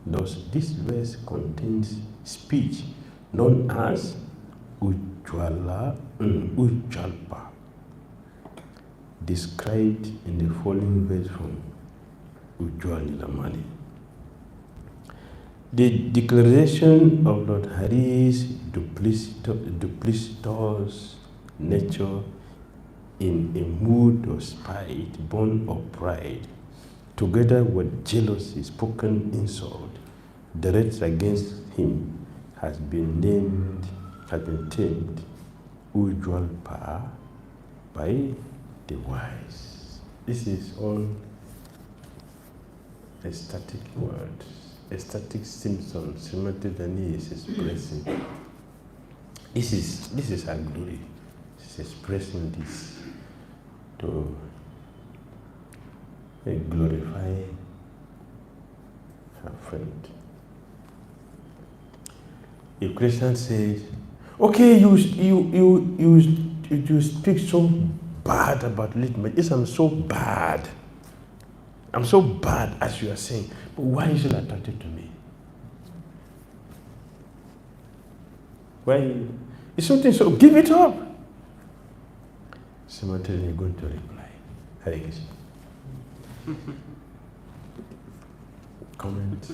Thus, this verse contains speech known as Ujjalpa, described in the following verse from Ujjwal Nilamani. The declaration of Lord Hari's duplicitous nature in a mood of spite, born of pride, together with jealousy, spoken insult, directed against him, has been termed Ujjalpa by the wise. This is all ecstatic words, ecstatic symptoms. Srimati Dani is expressing. This is her glory. She's expressing this to glorify her friend. If Krishna says, okay, you speak so bad about little. Yes, I'm so bad. I'm so bad as you are saying. But why is it attracted to me? Why? It's something so, give it up. Simultaneously, you're going to reply. Hare Krishna. Comment,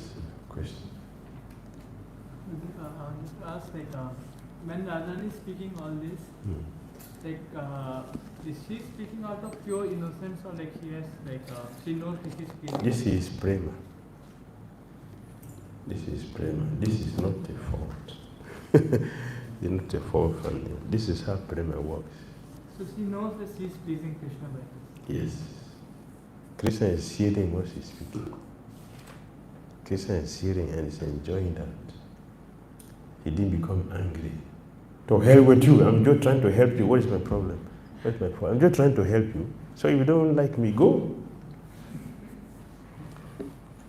question? Just ask, when Radha is speaking all this, is she speaking out of pure innocence, or she has she knows this is feeling? This is prema. This is prema. This is not a fault. It's not a fault from you. This is how prema works. So she knows that she is pleasing Krishna by this. Yes. Krishna is hearing what she's speaking. Krishna is hearing and is enjoying that. He didn't become angry. To hell with you. I'm just trying to help you. What is my problem? What's my problem? I'm just trying to help you. So if you don't like me, go.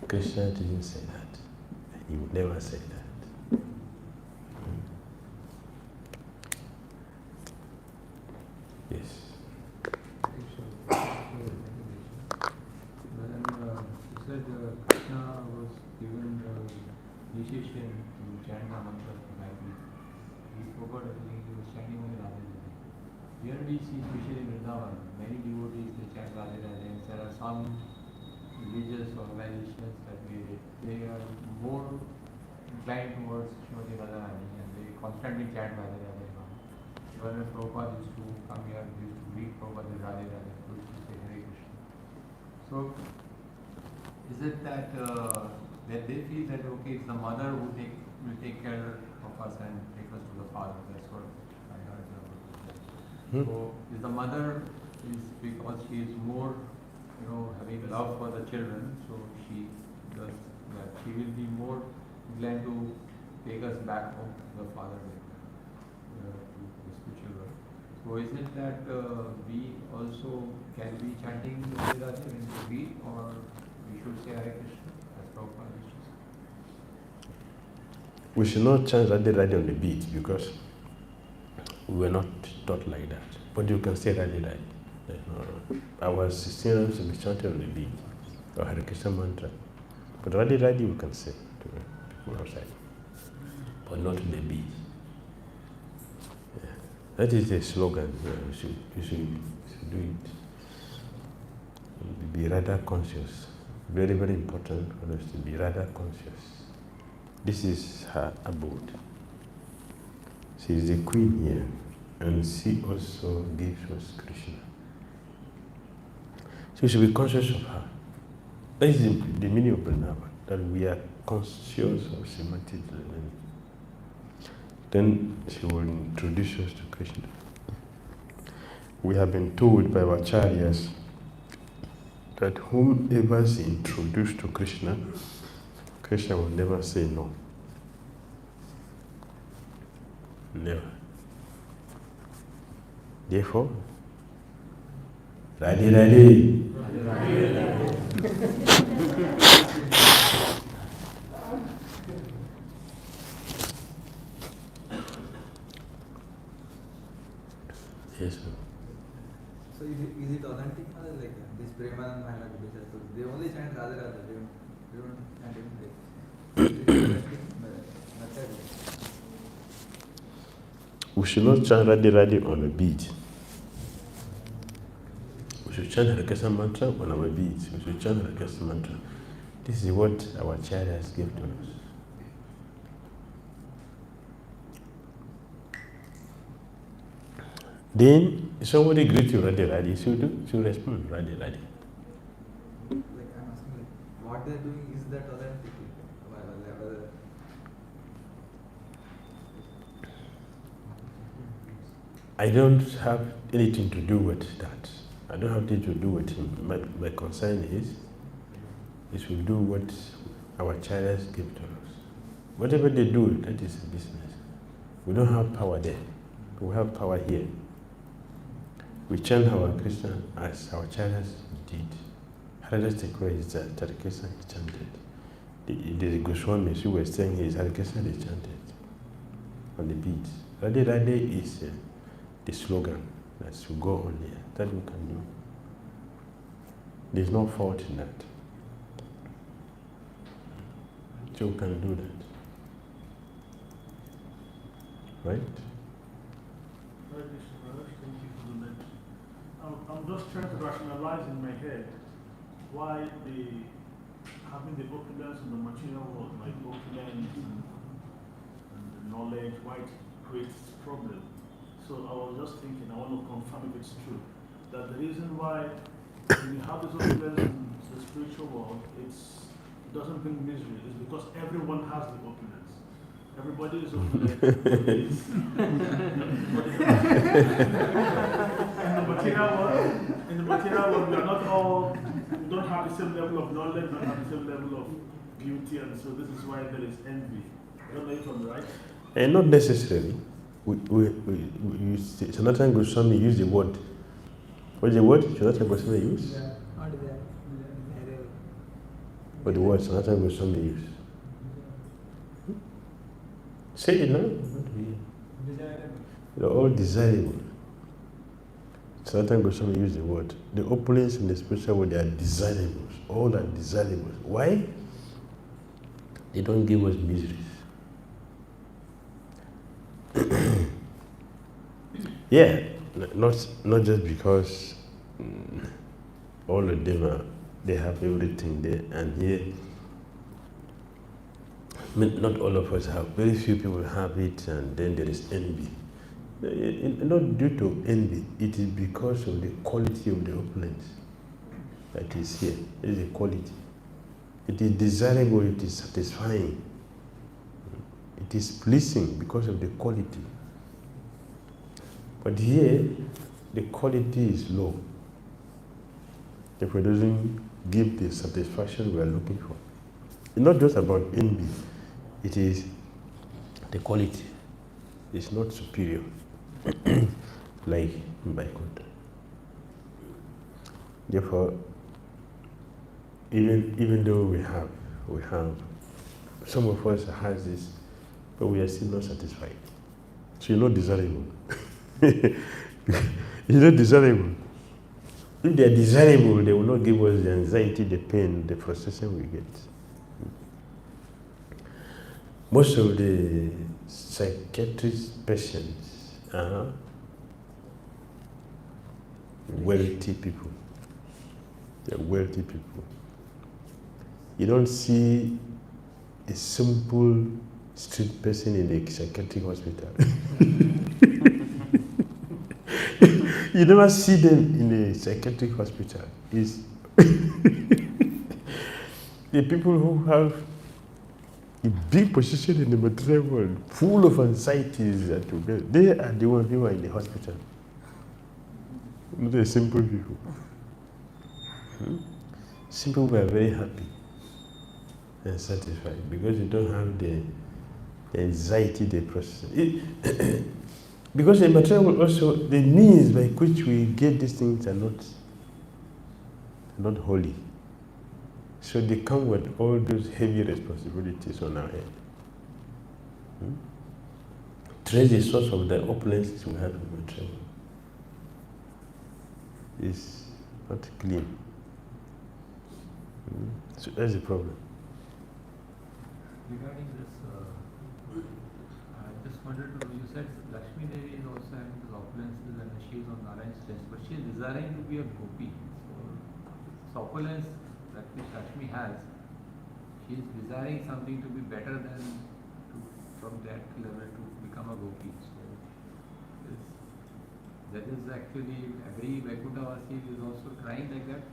Krishna didn't say that. He would never say that. Yes. When you said Krishna was given the initiation to chant the mantra of Bhakti, he forgot that he was chanting only Radha. Here we see, especially in Vrindavan, many devotees they chant Radha Radha. There are some religious organizations that they are more inclined towards Srimati Radharani and they constantly chant Radha Radha. Even when Prabhupada used to come here, he used to greet Prabhupada with Radha Radha, he used to say Hare Krishna. So, is it that that they feel that okay, it's the mother who will take care of us and take us to the Father? That's what I heard. So, is the mother is because she is more, having love for the children, so she does that. She will be more glad to take us back home to the Father, to the spiritual world. So, is it that we also can we be chanting Radhe Radhe in the beat, or we should say Hare Krishna as Prabhupada used to say? We should not chant Radhe Radhe on the beat because we were not taught like that. But you can say Radhe Radhe. Our 16 rounds will be chanted on the beat or Hare Krishna mantra. But Radhe Radhe we can say to people outside, but not on the beat. Yeah. That is the slogan. You should do it. Be Radha conscious. Very, very important for us to be Radha conscious. This is her abode. She is the queen here, and she also gives us Krishna. So we should be conscious of her. That is the meaning of Vrindavan, that we are conscious of Srimati Radharani. Then she will introduce us to Krishna. We have been told by our acharyas that whomever is introduced to Krishna, Krishna will never say no. Never. Therefore, Radhe Radhe. Yes, sir. So is it authentic or like this Premanan Mahila Gita? So they only chant Radha Radha, they don't chant anything like We should not chant Radhe Radhe on a beat. We should chant Hare Krishna mantra on our beats. We should chant Hare Krishna mantra. This is what our acharyas give to us. Then somebody greets you Radhe Radhe, should respond Radhe Radhe. Like I'm asking, like what they're doing, is that authentic? I don't have anything to do with that. I don't have anything to do with him. My concern is we do what our acharyas give to us. Whatever they do, that is a business. We don't have power there. We have power here. We chant our Krishna as our acharyas did. Hare Krishna is Hare Krishna is chanted. The Goswamis who were saying his Hare Krishna is chanted on the beat. Radhe Radhe is the slogan that should go on here. That we can do. There's no fault in that. So we can do that. Right? I'm just trying to rationalize in my head why having the opulence in the material world, like opulence and knowledge, why it creates problem. So I was just thinking, I want to confirm if it's true, that the reason why when you have this opulence in the spiritual world, it doesn't bring misery, is because everyone has the opulence. Everybody is opulent. In the material world, we are not all, we don't have the same level of knowledge, we don't have the same level of beauty, and so this is why there is envy. I don't know if I'm right. And not necessarily. Sanatana Goswami used the word. What's the word Sanatana Goswami used? What the word Sanatana Goswami used? Say it now. They're all desirable. Sanatana Goswami used the word. The opulence in the spiritual world, they are desirables. All are desirables. Why? They don't give us miseries. Yeah, not just because all of them they have everything there, and here not all of us have. Very few people have it, and then there is envy. Not due to envy, it is because of the quality of the opulence that is here. It is a quality. It is desirable, it is satisfying. It is pleasing because of the quality. But here, the quality is low. If it doesn't give the satisfaction we are looking for. It's not just about envy. It is the quality. It's not superior. Like Baikut. Therefore, even though we have, some of us has this, but we are still not satisfied. So you're not desirable. You're not desirable. If they are desirable, they will not give us the anxiety, the pain, the frustration we get. Most of the psychiatrist patients are wealthy people. They're wealthy people. You don't see a simple street person in a psychiatric hospital. You never see them in a psychiatric hospital. It's the people who have a big position in the material world, full of anxieties, they are the ones who are in the hospital. Not the simple people. Simple people are very happy and satisfied because they don't have the anxiety they process. Because in material world also, the means by which we get these things are not holy. So they come with all those heavy responsibilities on our head. Trace the source of the opulences we have in material world. It's not clean. So that's the problem. Regarding this, I just wanted to know, you said Lakshmi Devi is also having these opulences and she is on Narayan's chest, but she is desiring to be a gopi. So opulence that which Lakshmi has, she is desiring something to be better than from that level to become a gopi. So that is actually every Vaikunthavasi is also trying like that.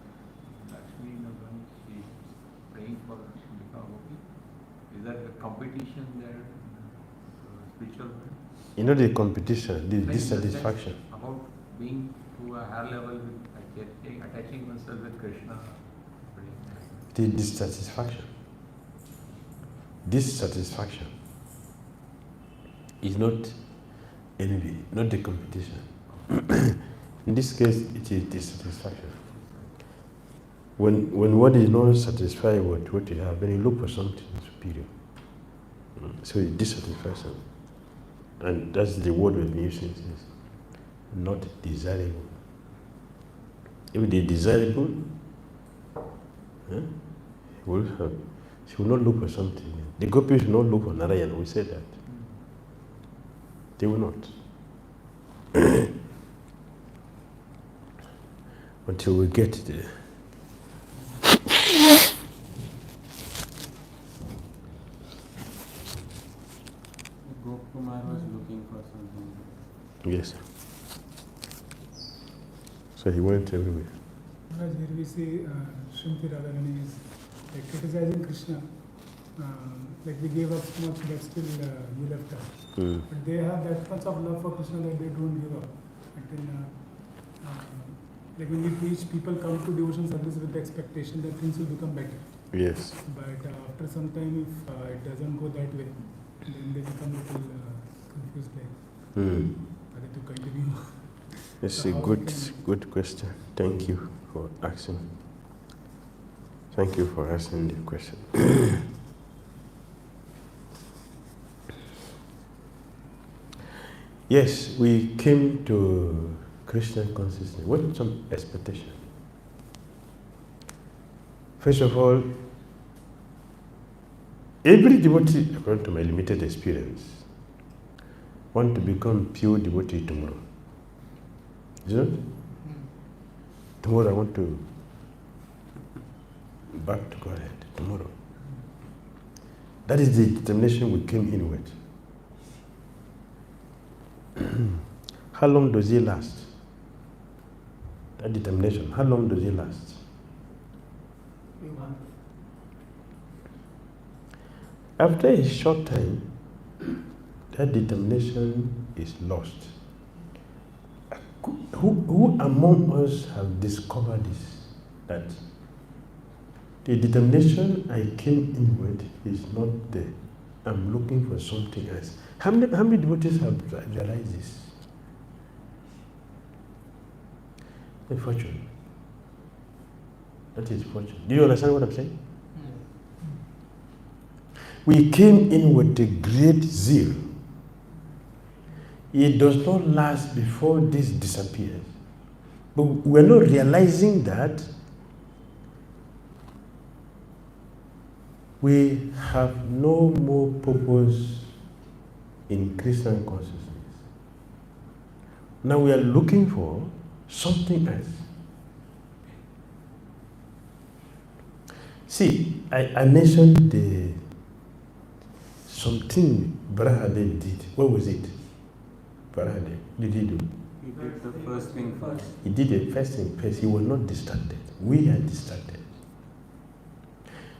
Lakshmi, she is praying for to become a gopi. Is that a competition there? Spiritual world? You know the competition, the dissatisfaction. About being to a higher level with attaching oneself with Krishna. The dissatisfaction. Dissatisfaction is not envy, not the competition. In this case, it is dissatisfaction. When one is not satisfied with what you have, then you look for something superior. So it's dissatisfaction. And that's the word we've been using since. Not desirable. If they're desirable, she will not look for something. The gopis will not look for Narayan, we said that. They will not. Until we get there. Kumar was looking for something. Yes. So he went everywhere. Here we see Srimati Radharani is like criticizing Krishna. Like we gave up so much, but still you left us. But they have that much of love for Krishna that they don't give up. Until, like when we preach, people come to devotion service with the expectation that things will become better. Yes. But after some time, if it doesn't go that way, then they become a little confused, like whether to continue. It's a good question. Thank you for asking. Thank you for asking the question. Yes, we came to Christian consciousness with some expectation. First of all, every devotee, according to my limited experience, want to become pure devotee tomorrow. Isn't it? Tomorrow I want to back to Godhead. Tomorrow. That is the determination we came in with. How long does it last? That determination, how long does it last? Few months. After a short time, that determination is lost. Who among us have discovered this? That the determination I came in with is not there. I'm looking for something else. How many devotees have realized this? Unfortunately. That is fortune. Do you understand what I'm saying? We came in with a great zeal. It does not last before this disappears. But we're not realizing that we have no more purpose in Christian consciousness. Now we are looking for something else. See, I mentioned something Brahade did. What was it? Brahade, did he do? He did the first thing first. He did the first thing first. He was not distracted. We are distracted.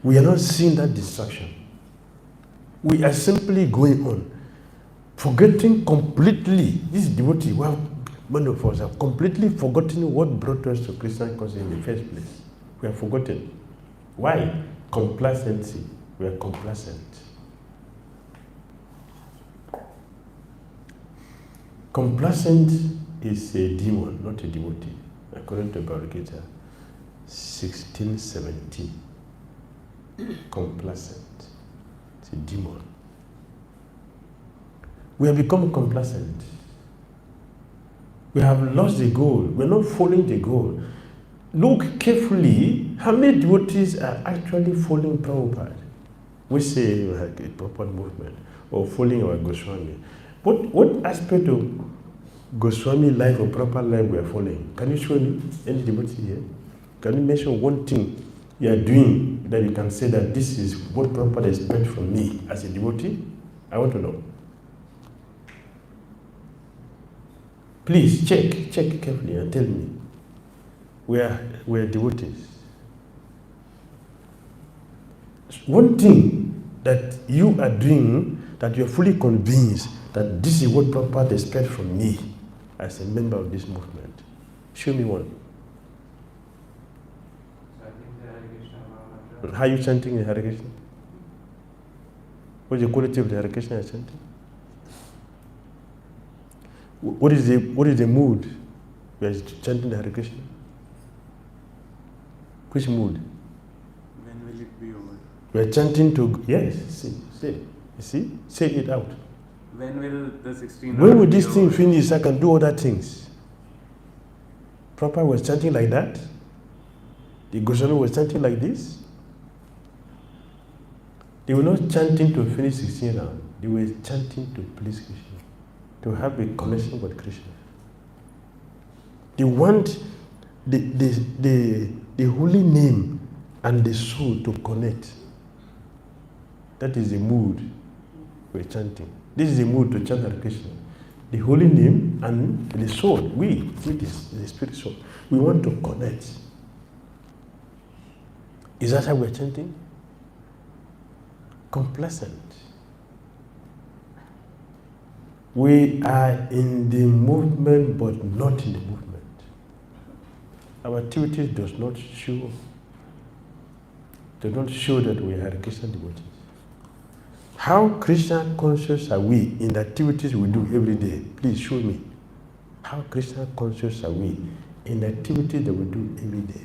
We are not seeing that distraction. We are simply going on, forgetting completely. This devotee, well, many of us have completely forgotten what brought us to Christian consciousness in the first place. We have forgotten. Why? Complacency. We are complacent. Complacent is a demon, not a devotee, according to Bhagavad-gīta 16:17. Complacent. It's a demon. We have become complacent. We have lost the goal. We're not following the goal. Look carefully, how many devotees are actually following Prabhupada? We say like a proper movement, or following our Goswami. What aspect of Goswami life or proper life we are following? Can you show me any devotee here? Can you mention one thing you are doing that you can say that this is what Prabhupada expects from me as a devotee? I want to know. Please check carefully and tell me. We are devotees. One thing that you are doing that you are fully convinced that this is what Prabhupada expects from me as a member of this movement. Show me one. How are you chanting the Hare Krishna? What's the quality of the Hare Krishna you're chanting? What is the mood we are chanting the Hare Krishna? Which mood? When will it be over? We are chanting to, yes, say it out. When will the 16 When will this thing finish? I can do other things. Prabhupada was chanting like that. The Goswami was chanting like this. They were not chanting to finish 16 rounds. They were chanting to please Krishna, to have a connection with Krishna. They want the holy name and the soul to connect. That is the mood we're chanting. This is the mood to chant Hare Krishna. The holy name and the soul, we the spirit soul, we want to connect. Is that how we're chanting? Complacent. We are in the movement but not in the movement. Our activities do not show that we are Krishna devotees. How Krishna conscious are we in the activities we do every day? Please show me. How Krishna conscious are we in the activities that we do every day?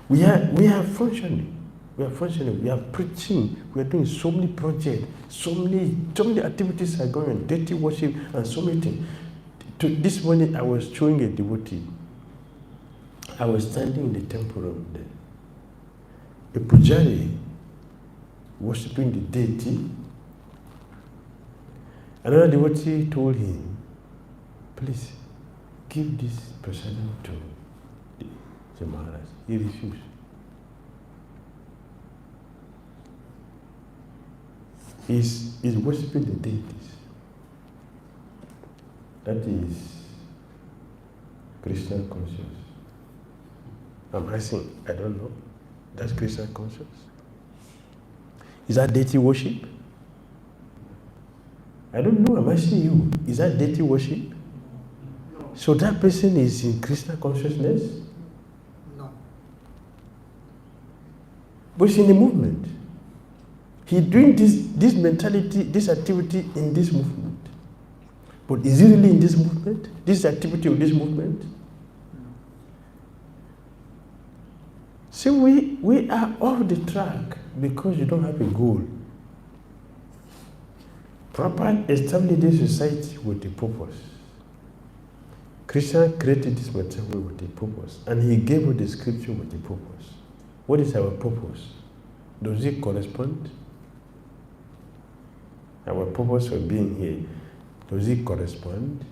We are functioning. We are preaching. We are doing so many projects. So many activities are going on. Deity worship and so many things. This morning I was showing a devotee. I was standing in the temple room there. A pujari worshipping the deity. Another devotee told him, please give this prasadam to the Maharaj. He refused. He's worshipping the deities. That is Krishna conscious. I'm asking, I don't know. That's Krishna conscious. Is that deity worship? I don't know, I'm asking you. Is that deity worship? No. So that person is in Krishna consciousness? No. But he's in the movement. He's doing this mentality, this activity in this movement. But is he really in this movement? This activity of this movement? See, we are off the track because you don't have a goal. Prabhupada established this society with a purpose. Krishna created this material with a purpose, and he gave us the scripture with a purpose. What is our purpose? Does it correspond? Our purpose for being here, does it correspond?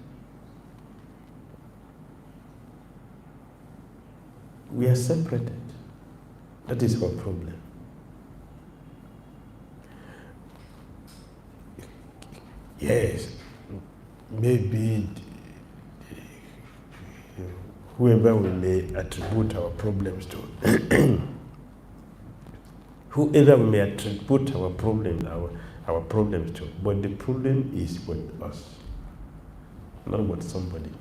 We are separated. That is our problem. Yes, maybe whoever we may attribute our problems to, whoever we may attribute our problems to, but the problem is with us, not with somebody.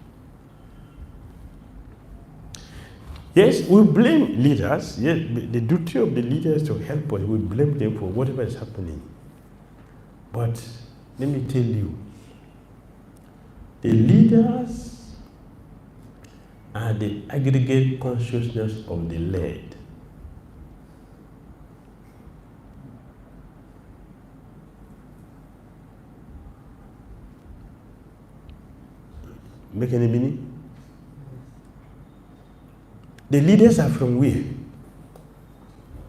Yes, we blame leaders. Yes, the duty of the leaders to help us, we blame them for whatever is happening. But let me tell you, the leaders are the aggregate consciousness of the led. Make any meaning? The leaders are from where?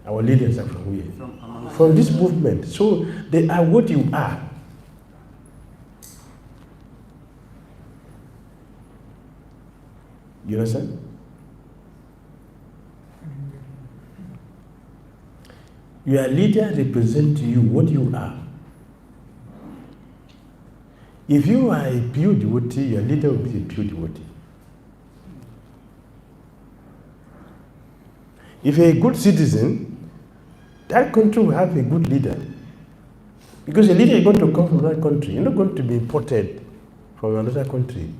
Our leaders are from where? From this movement. So they are what you are. You understand? Your leader represents you, what you are. If you are a pure devotee, your leader will be a pure devotee. If you're a good citizen, that country will have a good leader. Because a leader is going to come from that country. You're not going to be imported from another country.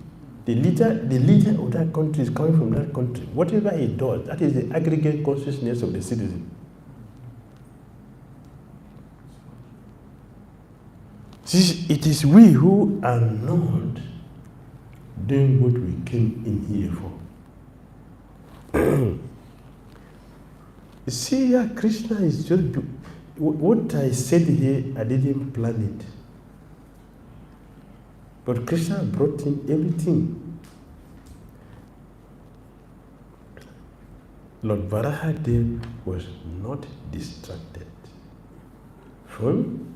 The leader of that country is coming from that country. Whatever he does, that is the aggregate consciousness of the citizen. See, it is we who are not doing what we came in here for. You see, yeah, Krishna is just, what I said here, I didn't plan it. But Krishna brought in everything. Lord Varahadev was not distracted from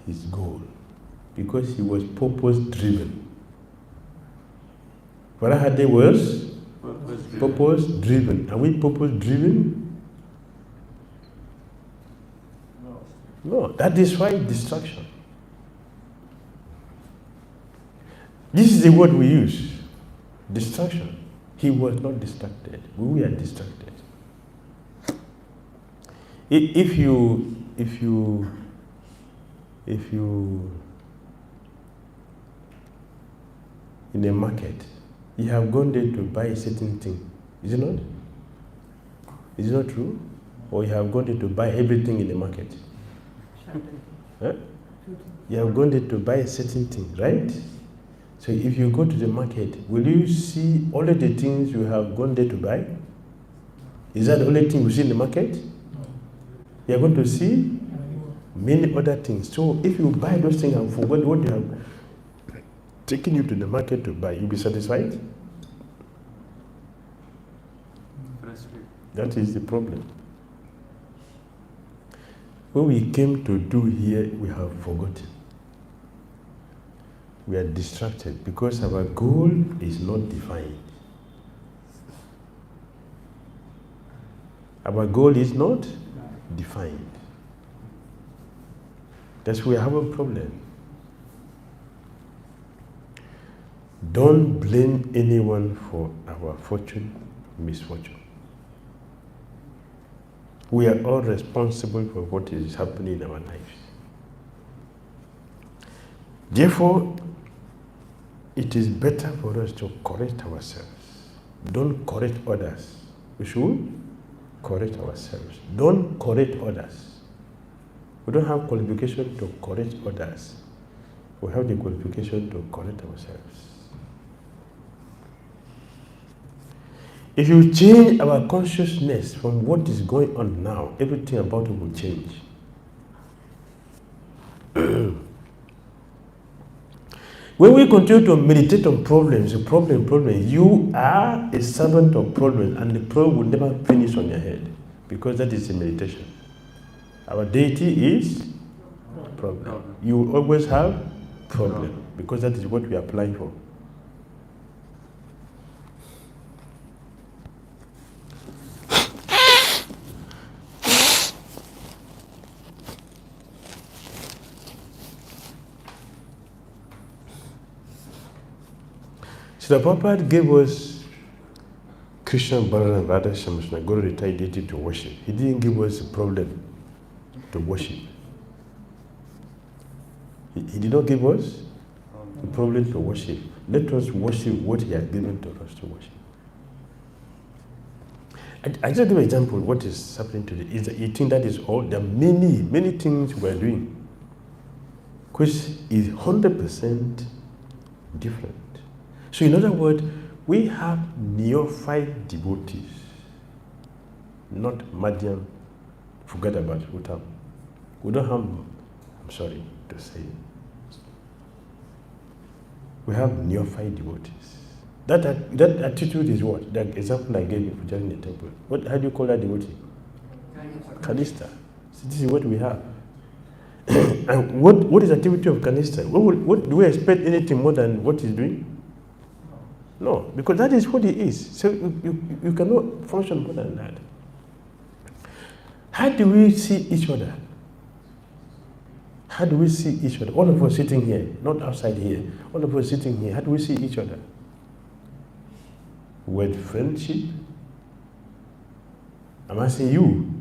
his goal because he was purpose-driven. Varahadev was purpose-driven. Are we purpose-driven? No, that is why distraction. This is the word we use, distraction. He was not distracted. We are distracted. If you in a market, you have gone there to buy a certain thing, is it not? Is it not true? Or you have gone there to buy everything in the market? Huh? You have gone there to buy a certain thing, right? So if you go to the market, will you see all of the things you have gone there to buy? Is that the only thing you see in the market? You are going to see many other things. So if you buy those things and forget what they have taken you to the market to buy, you'll be satisfied? That is the problem. What we came to do here, we have forgotten. We are distracted because our goal is not defined. Our goal is not defined. That's why we have a problem. Don't blame anyone for our fortune, misfortune. We are all responsible for what is happening in our lives. Therefore, it is better for us to correct ourselves. Don't correct others. We should correct ourselves. Don't correct others. We don't have qualification to correct others. We have the qualification to correct ourselves. If you change our consciousness from what is going on now, everything about it will change. When we continue to meditate on problems, problem, you are a servant of problems, and the problem will never finish on your head, because that is a meditation. Our deity is problem. You will always have problem, because that is what we are applying for. So the Prabhupada gave us Krishna, Balaram, and Radha Shamashna, God retired deity to worship. He didn't give us a problem to worship. He did not give us a problem to worship. Let us worship what He has given to us to worship. I just give an example of what is happening today. Is that you think that is all? There are many things we are doing which is 100% different. So in other words, we have neophyte devotees, not Madhyam. Forget about Uttam. We don't have, I'm sorry to say, we have neophyte devotees. That attitude is what? The example I gave you for joining the temple. How do you call that devotee? Kanista. So this is what we have. And what is the activity of Kanista? What do we expect anything more than what he's doing? No, because that is what he is. So you cannot function more than that. How do we see each other? How do we see each other? All of us sitting here, not outside here. All of us sitting here, how do we see each other? With friendship? I'm asking you.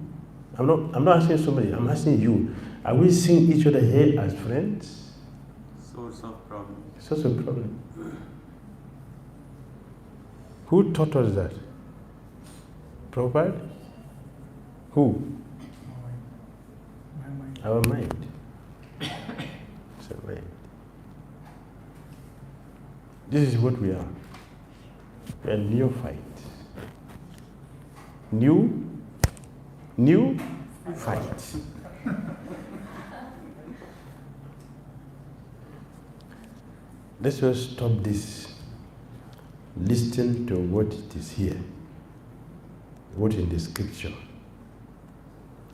I'm not asking somebody, I'm asking you. Are we seeing each other here as friends? Source of problem. Source of problem. Who taught us that? Prabhupada? Who? My mind. Our mind. It's a mind. This is what we are. We are neophytes. New fight. Let's just stop this. Listen to what it is here, what in the scripture.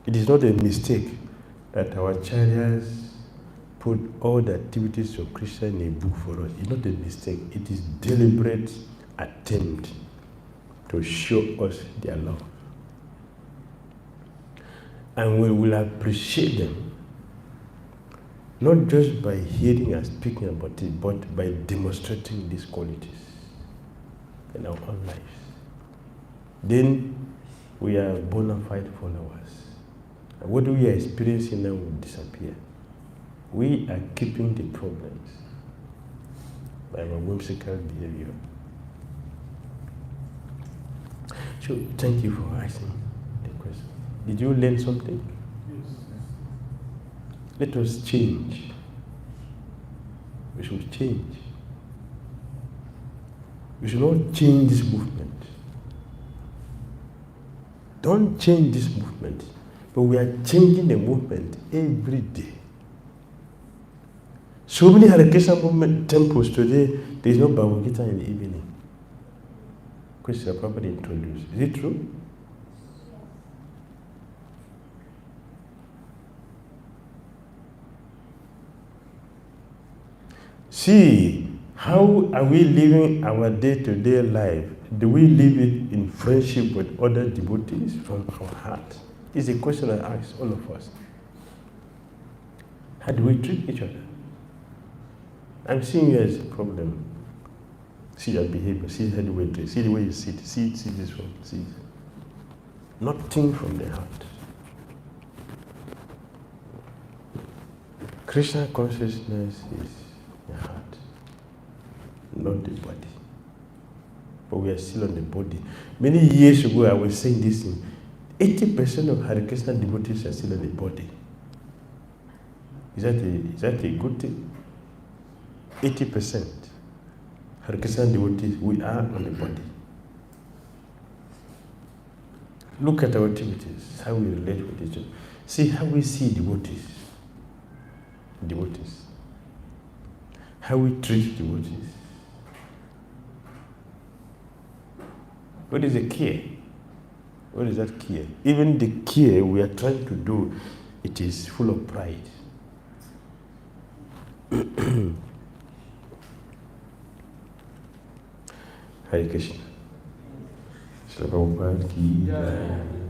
It is not a mistake that our acharyas put all the activities of Krishna in a book for us. It's not a mistake. It is deliberate attempt to show us their love. And we will appreciate them, not just by hearing and speaking about it, but by demonstrating these qualities in our own lives. Then we are bona fide followers. And what we are experiencing now will disappear. We are keeping the problems by our whimsical behavior. So thank you for asking the question. Did you learn something? Yes. Let us change. We should change. We should not change this movement. Don't change this movement. But we are changing the movement every day. So many Hare Krishna movement temples today, there is no bhramara-gīta in the evening. Krishna properly introduced. Is it true? See, how are we living our day-to-day life? Do we live it in friendship with other devotees from our heart? It's a question I ask all of us. How do we treat each other? I'm seeing you as a problem. See your behavior, see how the way you dress, see the way you sit, see this one, see. Nothing from the heart. Krishna consciousness is the heart, not the body. But we are still on the body. Many years ago I was saying this thing. 80% of Hare Krishna devotees are still on the body. Is that a good thing? 80% Hare Krishna devotees, we are on the body. Look at our activities, how we relate with each other. See how we see devotees. Devotees. How we treat devotees. What is the care? What is that care? Even the care we are trying to do, it is full of pride. Hare Krishna. Srila Prabhupada ki jai.